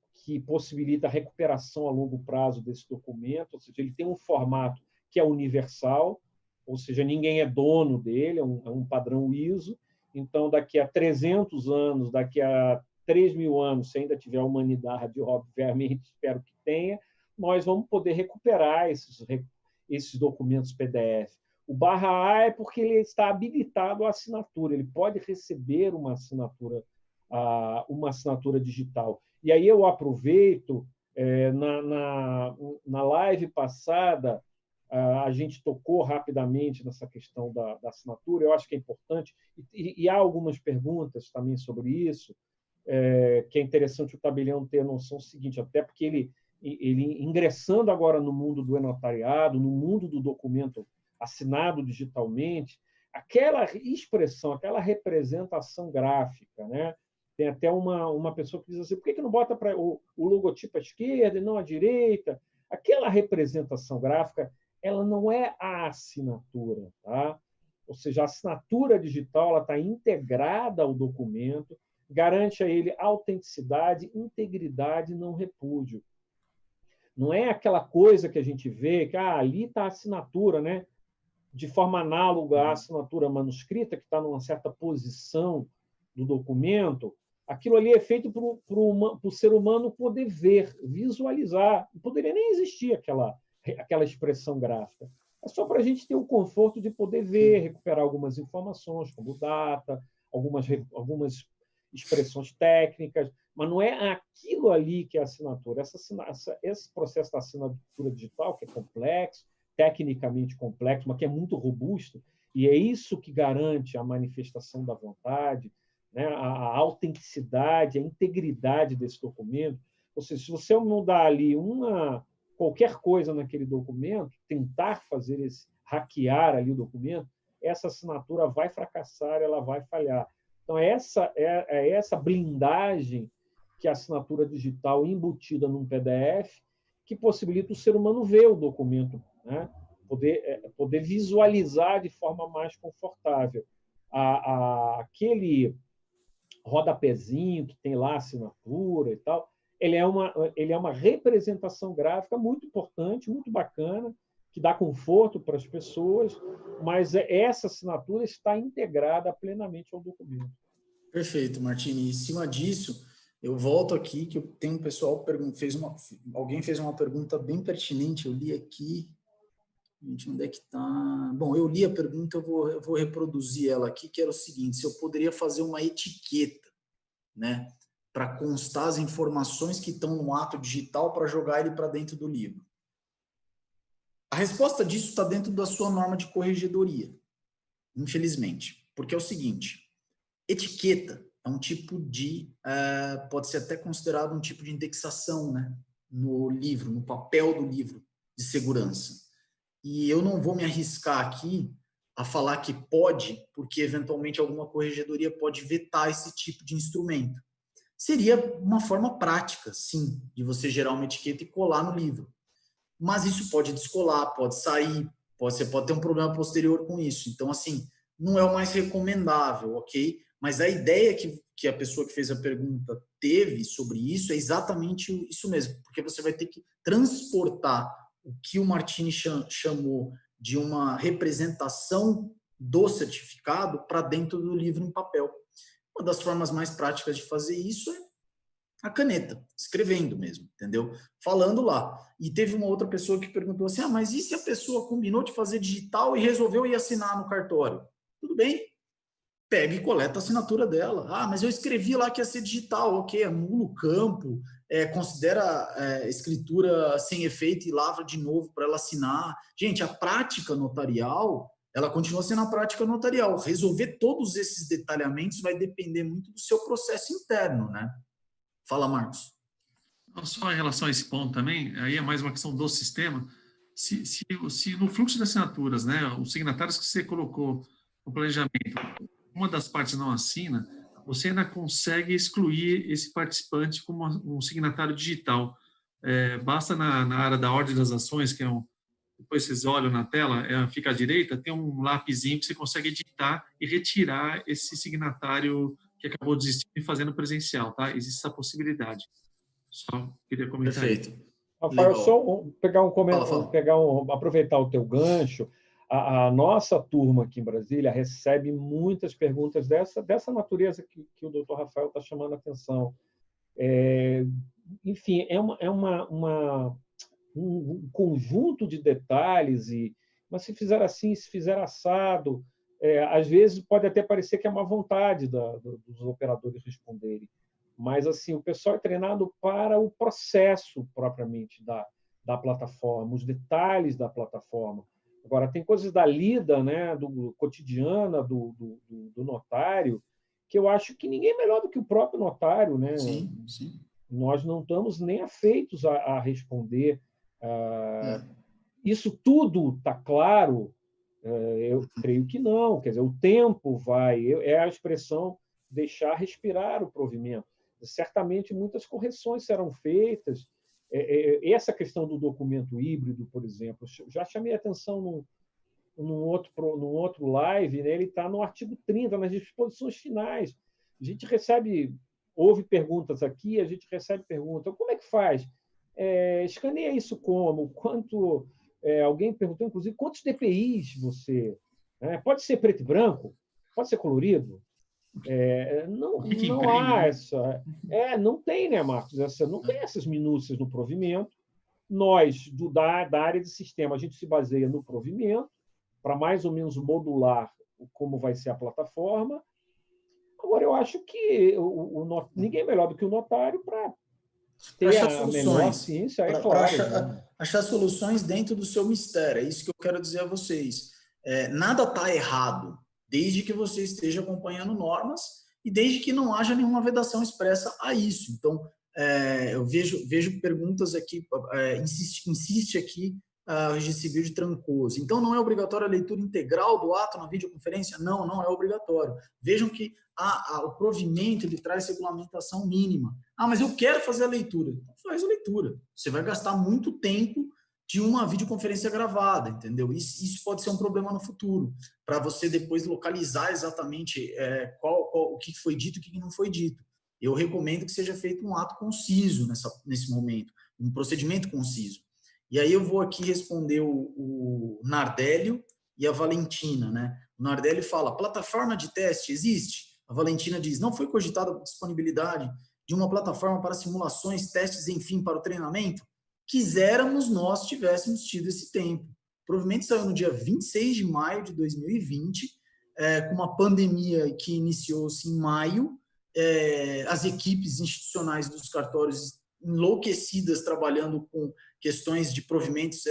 possibilita a recuperação a longo prazo desse documento, ou seja, ele tem um formato que é universal, ou seja, ninguém é dono dele, é um padrão ISO. Então, daqui a 300 anos, daqui a 3.000 anos, se ainda tiver humanidade, obviamente, espero que tenha, nós vamos poder recuperar esses documentos PDF. O /A é porque ele está habilitado à assinatura, ele pode receber uma assinatura digital. E aí eu aproveito, na live passada, a gente tocou rapidamente nessa questão da assinatura, eu acho que é importante, e há algumas perguntas também sobre isso, que é interessante o tabelião ter a noção seguinte, até porque ele ingressando agora no mundo do e-notariado, no mundo do documento assinado digitalmente, aquela expressão, aquela representação gráfica, né? Tem até uma pessoa que diz assim, por que não bota o logotipo à esquerda e não à direita? Aquela representação gráfica, ela não é a assinatura, tá? Ou seja, a assinatura digital ela está integrada ao documento, garante a ele autenticidade, integridade e não repúdio. Não é aquela coisa que a gente vê que ali está a assinatura, né? De forma análoga à assinatura manuscrita, que está numa certa posição do documento, aquilo ali é feito para o ser humano poder ver, visualizar. Não poderia nem existir aquela expressão gráfica. É só para a gente ter o conforto de poder ver, recuperar algumas informações, como data, algumas expressões técnicas, mas não é aquilo ali que é a assinatura. Esse processo da assinatura digital, que é complexo, tecnicamente complexo, mas que é muito robusto, e é isso que garante a manifestação da vontade, né? A autenticidade, a integridade desse documento. Ou seja, se você mudar ali qualquer coisa naquele documento, tentar hackear ali o documento, essa assinatura vai fracassar, ela vai falhar. Então, essa blindagem que a assinatura digital embutida num PDF que possibilita o ser humano ver o documento, né? Poder visualizar de forma mais confortável. Aquele rodapézinho que tem lá a assinatura e tal, ele é uma representação gráfica muito importante, muito bacana, que dá conforto para as pessoas, mas essa assinatura está integrada plenamente ao documento. Perfeito, Martini. Em cima disso, eu volto aqui, que tem um pessoal alguém fez uma pergunta bem pertinente, eu li aqui. Gente, onde é que está? Bom, eu li a pergunta, eu vou reproduzir ela aqui, que era o seguinte: se eu poderia fazer uma etiqueta, né, para constar as informações que estão no ato digital para jogar ele para dentro do livro. A resposta disso está dentro da sua norma de corregedoria, infelizmente, porque é o seguinte: etiqueta é um tipo de, pode ser até considerado um tipo de indexação, né, no livro, no papel do livro de segurança. E eu não vou me arriscar aqui a falar que pode, porque eventualmente alguma corregedoria pode vetar esse tipo de instrumento. Seria uma forma prática, sim, de você gerar uma etiqueta e colar no livro. Mas isso pode descolar, pode sair, você pode ter um problema posterior com isso. Então, assim, não é o mais recomendável, ok? Mas a ideia que a pessoa que fez a pergunta teve sobre isso é exatamente isso mesmo, porque você vai ter que transportar o que o Martini chamou de uma representação do certificado para dentro do livro em papel. Uma das formas mais práticas de fazer isso é a caneta, escrevendo mesmo, entendeu? Falando lá. E teve uma outra pessoa que perguntou assim, mas e se a pessoa combinou de fazer digital e resolveu ir assinar no cartório? Tudo bem, pega e coleta a assinatura dela. Mas eu escrevi lá que ia ser digital, ok, anula o campo, considera escritura sem efeito e lavra de novo para ela assinar. Gente, a prática notarial, ela continua sendo a prática notarial. Resolver todos esses detalhamentos vai depender muito do seu processo interno, né? Fala, Marcos. Só em relação a esse ponto também, aí é mais uma questão do sistema. Se no fluxo de assinaturas, né, os signatários que você colocou no planejamento, uma das partes não assina, você ainda consegue excluir esse participante como um signatário digital. Basta na área da ordem das ações, que é depois vocês olham na tela, fica à direita, tem um lapisinho que você consegue editar e retirar esse signatário que acabou desistindo e fazendo presencial, tá? Existe essa possibilidade. Só queria comentar. Perfeito. Rafael, Legal. só pegar um Fala. aproveitar o teu gancho. A nossa turma aqui em Brasília recebe muitas perguntas dessa natureza que o doutor Rafael está chamando a atenção. Enfim, é um conjunto de detalhes, mas se fizer assim, se fizer assado, às vezes pode até parecer que é má vontade dos operadores responderem. Mas assim, o pessoal é treinado para o processo propriamente da plataforma, os detalhes da plataforma. Agora, tem coisas da lida, né, do cotidiana do notário, que eu acho que ninguém é melhor do que o próprio notário, né? Sim. Nós não estamos nem afeitos a responder. Isso tudo está claro? Eu creio que não. Quer dizer, o tempo é a expressão deixar respirar o provimento. Certamente muitas correções serão feitas. Essa questão do documento híbrido, por exemplo, já chamei a atenção num outro live, né? Ele está no artigo 30, nas disposições finais. A gente houve perguntas aqui, a gente recebe perguntas. Como é que faz? Escaneia isso como? Quanto? Alguém perguntou, inclusive, quantos DPIs você... Pode ser preto e branco? Pode ser colorido? Não há essa... não tem, né, Marcos? Não tem essas minúcias no provimento. Nós, da área de sistema, a gente se baseia no provimento para mais ou menos modular como vai ser a plataforma. Agora, eu acho que ninguém é melhor do que o notário para ter a melhor ciência. Para achar soluções dentro do seu mistério. É isso que eu quero dizer a vocês. Nada está errado, desde que você esteja acompanhando normas e desde que não haja nenhuma vedação expressa a isso. Então, eu vejo perguntas aqui, insiste aqui o Registro Civil de Trancoso. Então, não é obrigatória a leitura integral do ato na videoconferência? Não, não é obrigatório. Vejam que o provimento ele traz regulamentação mínima. Mas eu quero fazer a leitura. Então, faz a leitura. Você vai gastar muito tempo de uma videoconferência gravada, entendeu? Isso pode ser um problema no futuro, para você depois localizar exatamente o que foi dito e o que não foi dito. Eu recomendo que seja feito um ato conciso nesse momento, um procedimento conciso. E aí eu vou aqui responder o Nardélio e a Valentina, né? O Nardélio fala, plataforma de teste existe? A Valentina diz, não foi cogitada a disponibilidade de uma plataforma para simulações, testes, enfim, para o treinamento? Quiséramos nós tivéssemos tido esse tempo, provimento saiu no dia 26 de maio de 2020, com uma pandemia que iniciou-se em maio, as equipes institucionais dos cartórios enlouquecidas trabalhando com questões de provimentos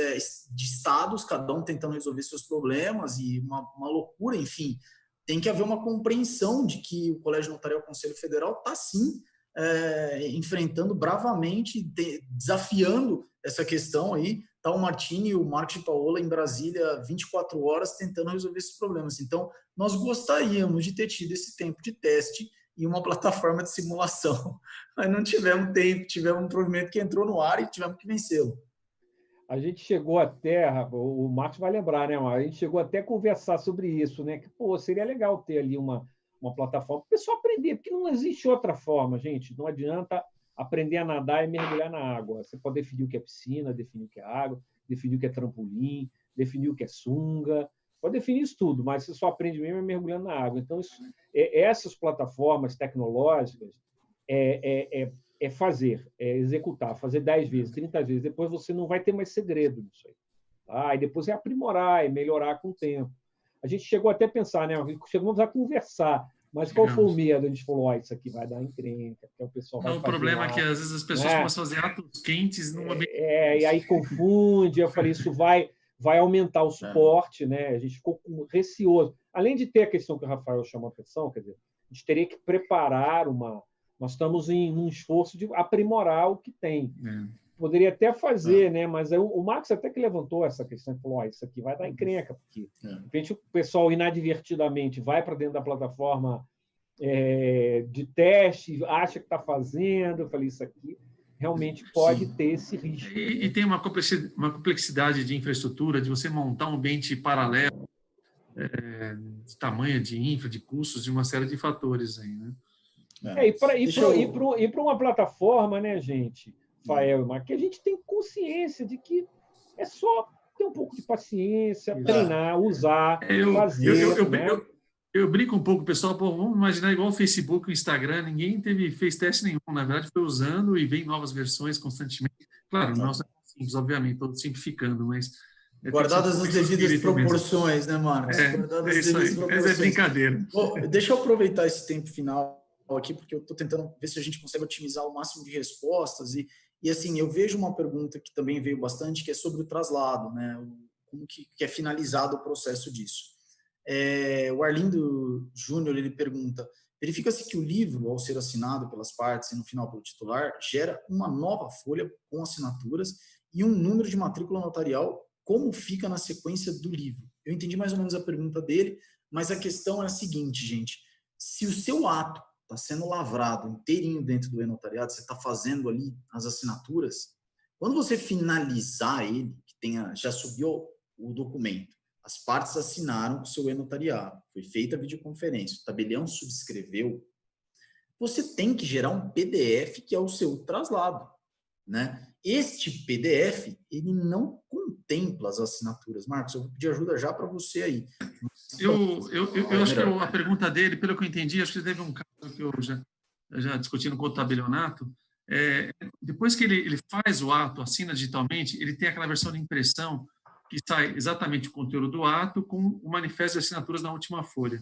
de estados, cada um tentando resolver seus problemas, e uma loucura, enfim. Tem que haver uma compreensão de que o Colégio Notarial Conselho Federal está, sim, enfrentando bravamente, desafiando essa questão aí. Está o Martini e o Marcos de Paola em Brasília 24 horas tentando resolver esses problemas. Então, nós gostaríamos de ter tido esse tempo de teste e uma plataforma de simulação, mas não tivemos tempo, tivemos um provimento que entrou no ar e tivemos que vencê-lo. A gente chegou até, o Marcos vai lembrar, né, a gente chegou até a conversar sobre isso, né? Que, pô, seria legal ter ali uma plataforma para o pessoal aprender, porque não existe outra forma, gente. Não adianta aprender a nadar e mergulhar na água. Você pode definir o que é piscina, definir o que é água, definir o que é trampolim, definir o que é sunga, pode definir isso tudo, mas você só aprende mesmo mergulhando na água. Então, essas plataformas tecnológicas fazer, executar, fazer 10 vezes, 30 vezes, depois você não vai ter mais segredo nisso aí. Tá? E depois é aprimorar e melhorar com o tempo. A gente chegou até a pensar, né? Chegamos a conversar, mas qual foi o medo? A gente falou, isso aqui vai dar encrenca, que o pessoal vai fazer. O problema é que às vezes as pessoas começam a fazer atos quentes numa... e aí confunde. Eu falei, isso vai aumentar o suporte, né? A gente ficou receoso. Além de ter a questão que o Rafael chamou a atenção, quer dizer, a gente teria que preparar nós estamos em um esforço de aprimorar o que tem. Poderia até fazer, né? Mas o Marcos até que levantou essa questão e falou, isso aqui vai dar encrenca, porque de repente o pessoal inadvertidamente vai para dentro da plataforma de teste, acha que está fazendo. Eu falei, isso aqui realmente pode ter esse risco. E tem uma complexidade de infraestrutura, de você montar um ambiente paralelo, de tamanho de infra, de custos, de uma série de fatores aí, né? E para uma plataforma, né, gente, Fael, que a gente tem consciência de que é só ter um pouco de paciência, treinar, usar, fazer. Eu brinco um pouco, pessoal, vamos imaginar igual o Facebook, o Instagram, ninguém fez teste nenhum, na verdade foi usando e vem novas versões constantemente. Claro, não são simples, obviamente, estou simplificando, mas... Guardadas as devidas proporções, né, Marcos? Guardadas as devidas proporções. Mas é brincadeira. Deixa eu aproveitar esse tempo final aqui, porque eu estou tentando ver se a gente consegue otimizar o máximo de respostas. E assim, eu vejo uma pergunta que também veio bastante, que é sobre o traslado, né? Como que é finalizado o processo disso. O Arlindo Júnior, ele pergunta, verifica-se que o livro, ao ser assinado pelas partes e no final pelo titular, gera uma nova folha com assinaturas e um número de matrícula notarial, como fica na sequência do livro? Eu entendi mais ou menos a pergunta dele, mas a questão é a seguinte, gente, se o seu ato está sendo lavrado inteirinho dentro do e-notariado, você está fazendo ali as assinaturas, quando você finalizar ele, que já subiu o documento, as partes assinaram o seu e-notariado, foi feita a videoconferência, o tabelião subscreveu, você tem que gerar um PDF que é o seu traslado, né? Este PDF, ele não contempla as assinaturas. Marcos, eu vou pedir ajuda já para você aí. Eu acho que a pergunta dele, pelo que eu entendi, acho que teve um caso que eu já discutindo com o tabelionato, depois que ele faz o ato, assina digitalmente, ele tem aquela versão de impressão que sai exatamente o conteúdo do ato com o manifesto de assinaturas na última folha.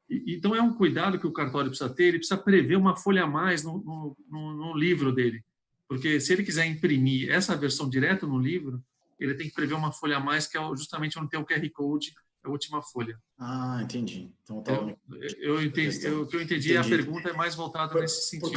Então, é um cuidado que o cartório precisa ter, ele precisa prever uma folha a mais no livro dele. Porque se ele quiser imprimir essa versão direto no livro, ele tem que prever uma folha a mais, que é justamente onde tem o QR Code, a última folha. Ah, entendi. Então, o que eu entendi, a pergunta é mais voltada nesse sentido.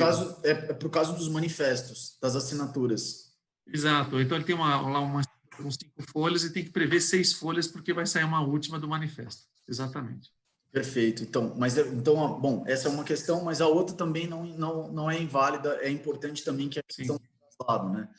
Por causa dos manifestos, das assinaturas. Exato. Então, ele tem umas 5 folhas e tem que prever 6 folhas, porque vai sair uma última do manifesto. Exatamente. Perfeito. Então, bom, essa é uma questão, mas a outra também não é inválida, é importante também que a questão do traslado, né?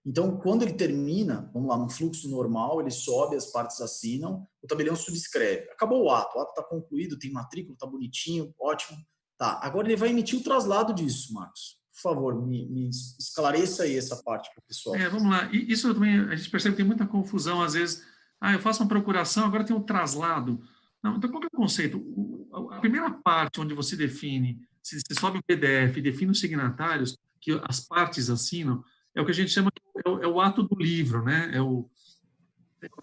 Então, quando ele termina, vamos lá, num fluxo normal, ele sobe, as partes assinam, o tabelião subscreve. Acabou o ato está concluído, tem matrícula, está bonitinho, ótimo. Tá, agora ele vai emitir o traslado disso, Marcos. Por favor, me esclareça aí essa parte para o pessoal. Vamos lá. Isso também, a gente percebe que tem muita confusão, às vezes. Eu faço uma procuração, agora tem um traslado. Não, então, qual que é o conceito? A primeira parte onde você define, se você sobe o PDF e define os signatários, que as partes assinam, é o que a gente chama, é o ato do livro, né?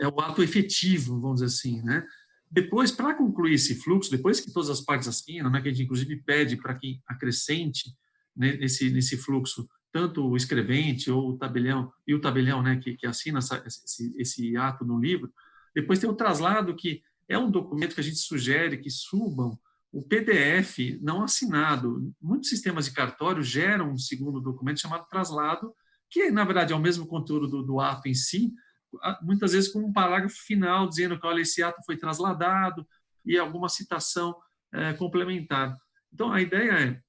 é o ato efetivo, vamos dizer assim, né? Depois, para concluir esse fluxo, depois que todas as partes assinam, né, que a gente inclusive pede para que acrescente, né, nesse fluxo tanto o escrevente ou o tabelião, né, que assina esse ato no livro. Depois tem o traslado, que é um documento que a gente sugere que subam o PDF não assinado. Muitos sistemas de cartório geram um segundo documento chamado traslado, que na verdade é o mesmo conteúdo do ato em si, muitas vezes com um parágrafo final dizendo que, olha, esse ato foi trasladado e alguma citação complementar. Então, a ideia é,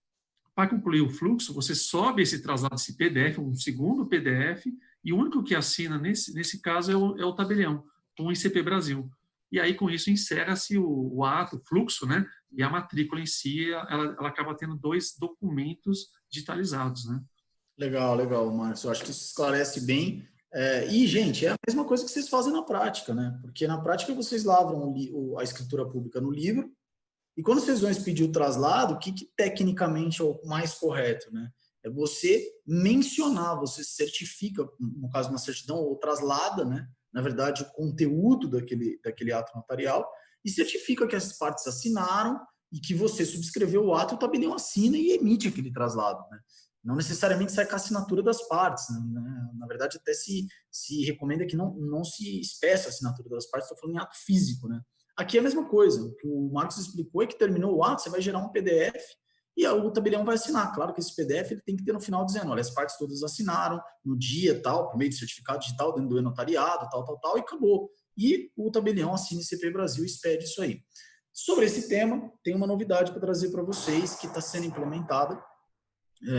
para concluir o fluxo, você sobe esse traslado, esse PDF, um segundo PDF, e o único que assina nesse caso é o tabelião, com o ICP Brasil. E aí, com isso, encerra-se o ato, o fluxo, né? E a matrícula em si, ela acaba tendo 2 documentos digitalizados, né? Legal, legal, Marcos. Eu acho que isso esclarece bem. E, gente, é a mesma coisa que vocês fazem na prática, né? Porque na prática vocês lavram a escritura pública no livro, e quando vocês vão expedir o traslado, o que tecnicamente é o mais correto, né? É você mencionar, você certifica, no caso uma certidão, ou traslada, né? Na verdade, o conteúdo daquele ato notarial, e certifica que as partes assinaram e que você subscreveu o ato, o tabelião assina e emite aquele traslado, né? Não necessariamente sai com a assinatura das partes, né? Na verdade, até se recomenda que não se espeça a assinatura das partes, estou falando em ato físico, né? Aqui é a mesma coisa. O que o Marcos explicou é que terminou o ato, você vai gerar um PDF e o tabelião vai assinar. Claro que esse PDF ele tem que ter no final dizendo, olha, as partes todas assinaram no dia tal, por meio de certificado digital, dentro do e-notariado, tal, e acabou. E o tabelião assina ICP Brasil e expede isso aí. Sobre esse tema, tem uma novidade para trazer para vocês que está sendo implementada.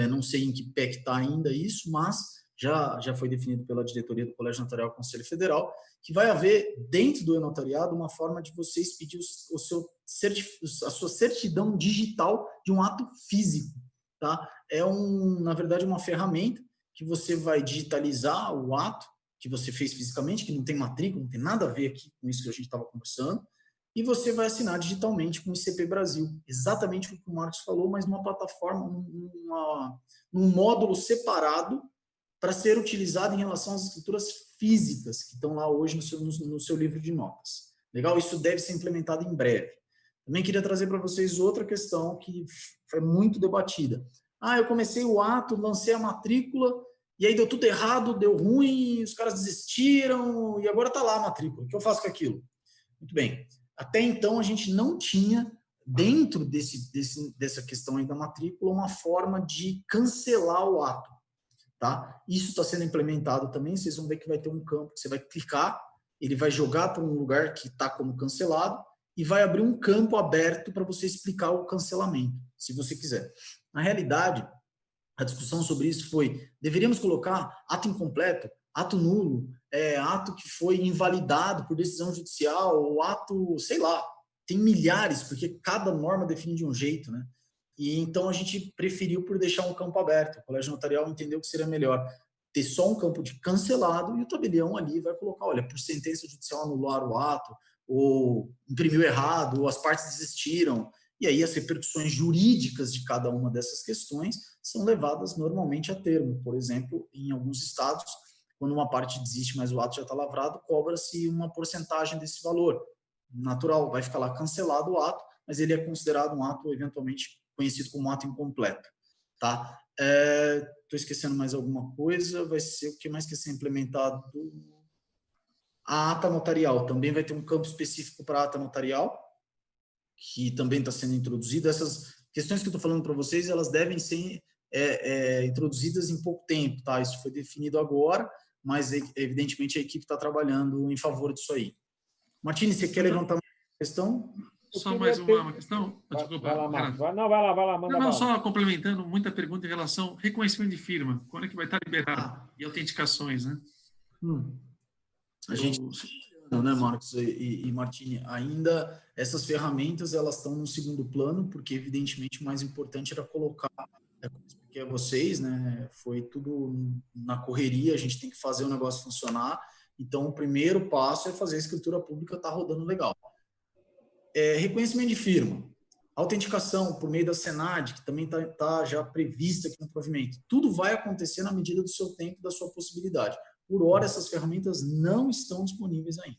Não sei em que pé que está ainda isso, mas já foi definido pela diretoria do Colégio Notarial do Conselho Federal, que vai haver, dentro do e-notariado, uma forma de você expedir a sua certidão digital de um ato físico. Tá? Na verdade, uma ferramenta que você vai digitalizar o ato que você fez fisicamente, que não tem matrícula, não tem nada a ver aqui com isso que a gente estava conversando, e você vai assinar digitalmente com o ICP Brasil. Exatamente o que o Marcos falou, mas numa plataforma, num módulo separado para ser utilizado em relação às escrituras físicas que estão lá hoje no seu livro de notas. Legal? Isso deve ser implementado em breve. Também queria trazer para vocês outra questão que foi muito debatida. Eu comecei o ato, lancei a matrícula, e aí deu tudo errado, deu ruim, os caras desistiram, e agora está lá a matrícula. O que eu faço com aquilo? Muito bem. Até então, a gente não tinha, dentro dessa questão aí da matrícula, uma forma de cancelar o ato. Tá? Isso está sendo implementado também. Vocês vão ver que vai ter um campo que você vai clicar, ele vai jogar para um lugar que está como cancelado e vai abrir um campo aberto para você explicar o cancelamento, se você quiser. Na realidade, a discussão sobre isso foi, deveríamos colocar ato incompleto, ato nulo, ato que foi invalidado por decisão judicial, ou ato, sei lá, tem milhares, porque cada norma define de um jeito, né? E então a gente preferiu por deixar um campo aberto. O Colégio Notarial entendeu que seria melhor ter só um campo de cancelado e o tabelião ali vai colocar, olha, por sentença judicial anular o ato, ou imprimiu errado, ou as partes desistiram. E aí as repercussões jurídicas de cada uma dessas questões são levadas normalmente a termo. Por exemplo, em alguns estados, quando uma parte desiste, mas o ato já está lavrado, cobra-se uma porcentagem desse valor. Natural, vai ficar lá cancelado o ato, mas ele é considerado um ato eventualmente conhecido como ato incompleto. Tá? Estou esquecendo mais alguma coisa, vai ser o que mais que ser implementado? A ata notarial, também vai ter um campo específico para a ata notarial, que também está sendo introduzido. Essas questões que eu estou falando para vocês, elas devem ser introduzidas em pouco tempo, tá? Isso foi definido agora, mas evidentemente a equipe está trabalhando em favor disso aí. Martini, você quer levantar uma questão? Só mais uma questão? Desculpa. Vai lá, Marcos. Vai lá. Não, só complementando, muita pergunta em relação ao reconhecimento de firma. Quando é que vai estar liberado? E autenticações, né? A gente, né, Marcos e Martini, ainda essas ferramentas, elas estão no segundo plano, porque evidentemente o mais importante era colocar, porque a vocês, né, foi tudo na correria, a gente tem que fazer o negócio funcionar, então o primeiro passo é fazer a escritura pública estar rodando legal. Reconhecimento de firma, autenticação por meio da Senad, que também está já prevista aqui no provimento. Tudo vai acontecer na medida do seu tempo e da sua possibilidade. Por hora, essas ferramentas não estão disponíveis ainda.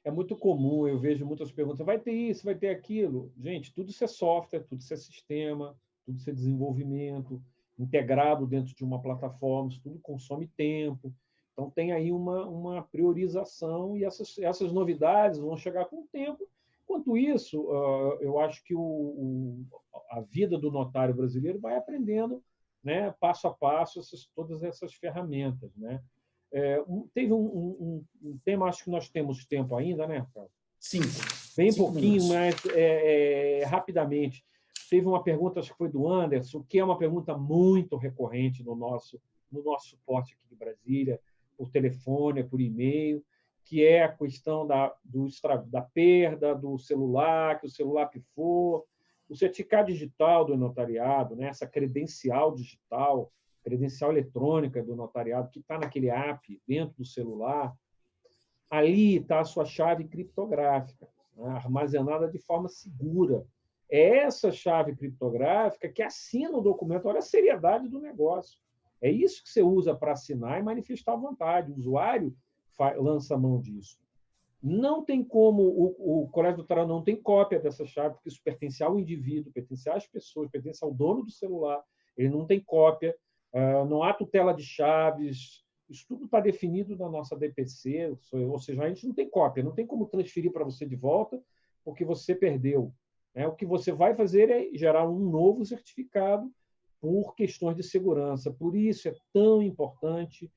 É muito comum, eu vejo muitas perguntas, vai ter isso, vai ter aquilo. Gente, tudo isso é software, tudo isso é sistema, tudo isso é desenvolvimento, integrado dentro de uma plataforma, isso tudo consome tempo. Então, tem aí uma priorização e essas novidades vão chegar com o tempo. Enquanto isso, eu acho que a vida do notário brasileiro vai aprendendo, né, passo a passo, todas essas ferramentas, né? Teve um tema, acho que nós temos tempo ainda, né, Rafael? 5. Bem 5 pouquinho, minutos. mas rapidamente. Teve uma pergunta, acho que foi do Anderson, que é uma pergunta muito recorrente no nosso suporte aqui de Brasília, por telefone, por e-mail, que é a questão da perda do celular, que o celular pifou, o certificado digital do notariado, né, essa credencial digital, credencial eletrônica do notariado, que está naquele app dentro do celular, ali está a sua chave criptográfica, né, armazenada de forma segura. É essa chave criptográfica que assina o documento. Olha a seriedade do negócio. É isso que você usa para assinar e manifestar a vontade. O usuário lança a mão disso. Não tem como, o colégio notarial não tem cópia dessa chave, porque isso pertence ao indivíduo, pertence às pessoas, pertence ao dono do celular. Ele não tem cópia, não há tutela de chaves. Isso tudo está definido na nossa DPC, ou seja, a gente não tem cópia, não tem como transferir para você de volta, porque você perdeu. O que você vai fazer é gerar um novo certificado por questões de segurança. Por isso é tão importante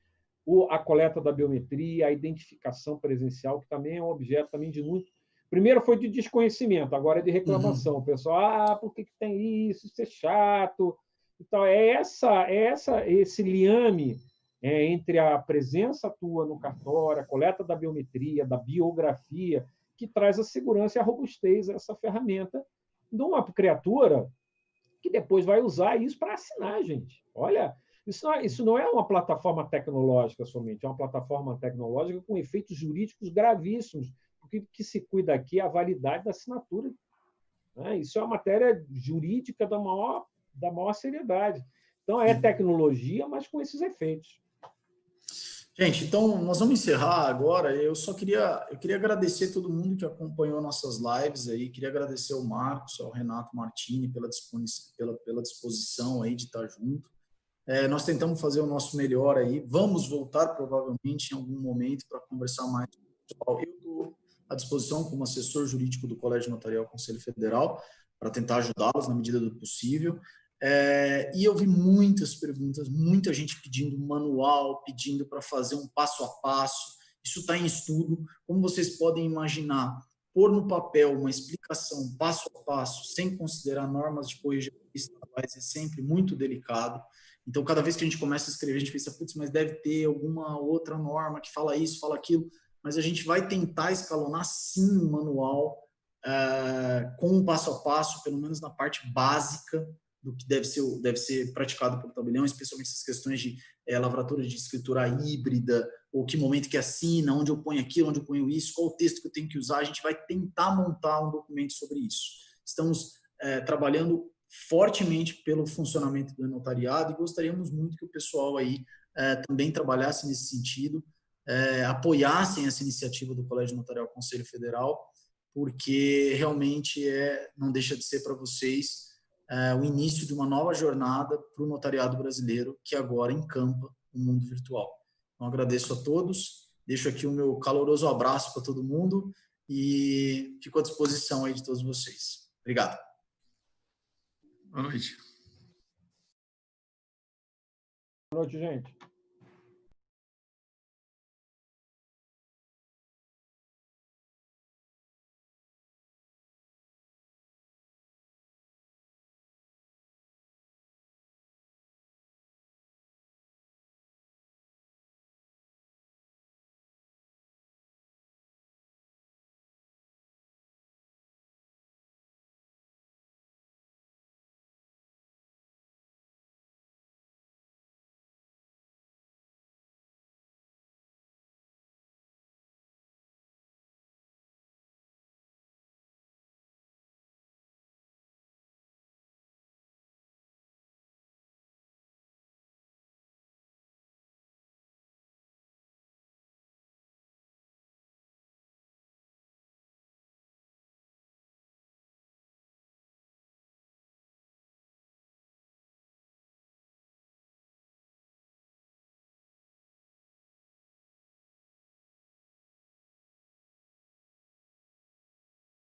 a coleta da biometria, a identificação presencial, que também é um objeto também de muito... Primeiro foi de desconhecimento, agora é de reclamação. O pessoal, por que tem isso? Isso é chato. Então, esse liame entre a presença tua no cartório, a coleta da biometria, da biografia, que traz a segurança e a robustez a essa ferramenta de uma criatura que depois vai usar isso para assinar, gente. Olha, isso não é uma plataforma tecnológica somente, é uma plataforma tecnológica com efeitos jurídicos gravíssimos, porque o que se cuida aqui é a validade da assinatura. Né? Isso é uma matéria jurídica da maior seriedade. Então, é tecnologia, mas com esses efeitos. Gente, então nós vamos encerrar agora. Eu queria agradecer todo mundo que acompanhou nossas lives aí. Queria agradecer ao Marcos, ao Renato Martini pela disposição aí de estar junto. Nós tentamos fazer o nosso melhor aí. Vamos voltar provavelmente em algum momento para conversar mais com o pessoal. Eu estou à disposição como assessor jurídico do Colégio Notarial Conselho Federal para tentar ajudá-los na medida do possível. E eu vi muitas perguntas, muita gente pedindo manual, pedindo para fazer um passo a passo. Isso está em estudo. Como vocês podem imaginar, pôr no papel uma explicação passo a passo, sem considerar normas de correção estaduais, é sempre muito delicado. Então, cada vez que a gente começa a escrever, a gente pensa, putz, mas deve ter alguma outra norma que fala isso, fala aquilo. Mas a gente vai tentar escalonar, sim, o manual com um passo a passo, pelo menos na parte básica do que deve ser praticado pelo tabelião, especialmente essas questões de lavratura de escritura híbrida, ou que momento que assina, onde eu ponho aquilo, onde eu ponho isso, qual o texto que eu tenho que usar. A gente vai tentar montar um documento sobre isso. Estamos trabalhando fortemente pelo funcionamento do notariado e gostaríamos muito que o pessoal aí também trabalhasse nesse sentido, apoiassem essa iniciativa do Colégio Notarial Conselho Federal, porque realmente não deixa de ser para vocês o início de uma nova jornada para o notariado brasileiro, que agora encampa o mundo virtual. Então, agradeço a todos, deixo aqui o meu caloroso abraço para todo mundo e fico à disposição aí de todos vocês. Obrigado. Boa noite. Boa noite, gente.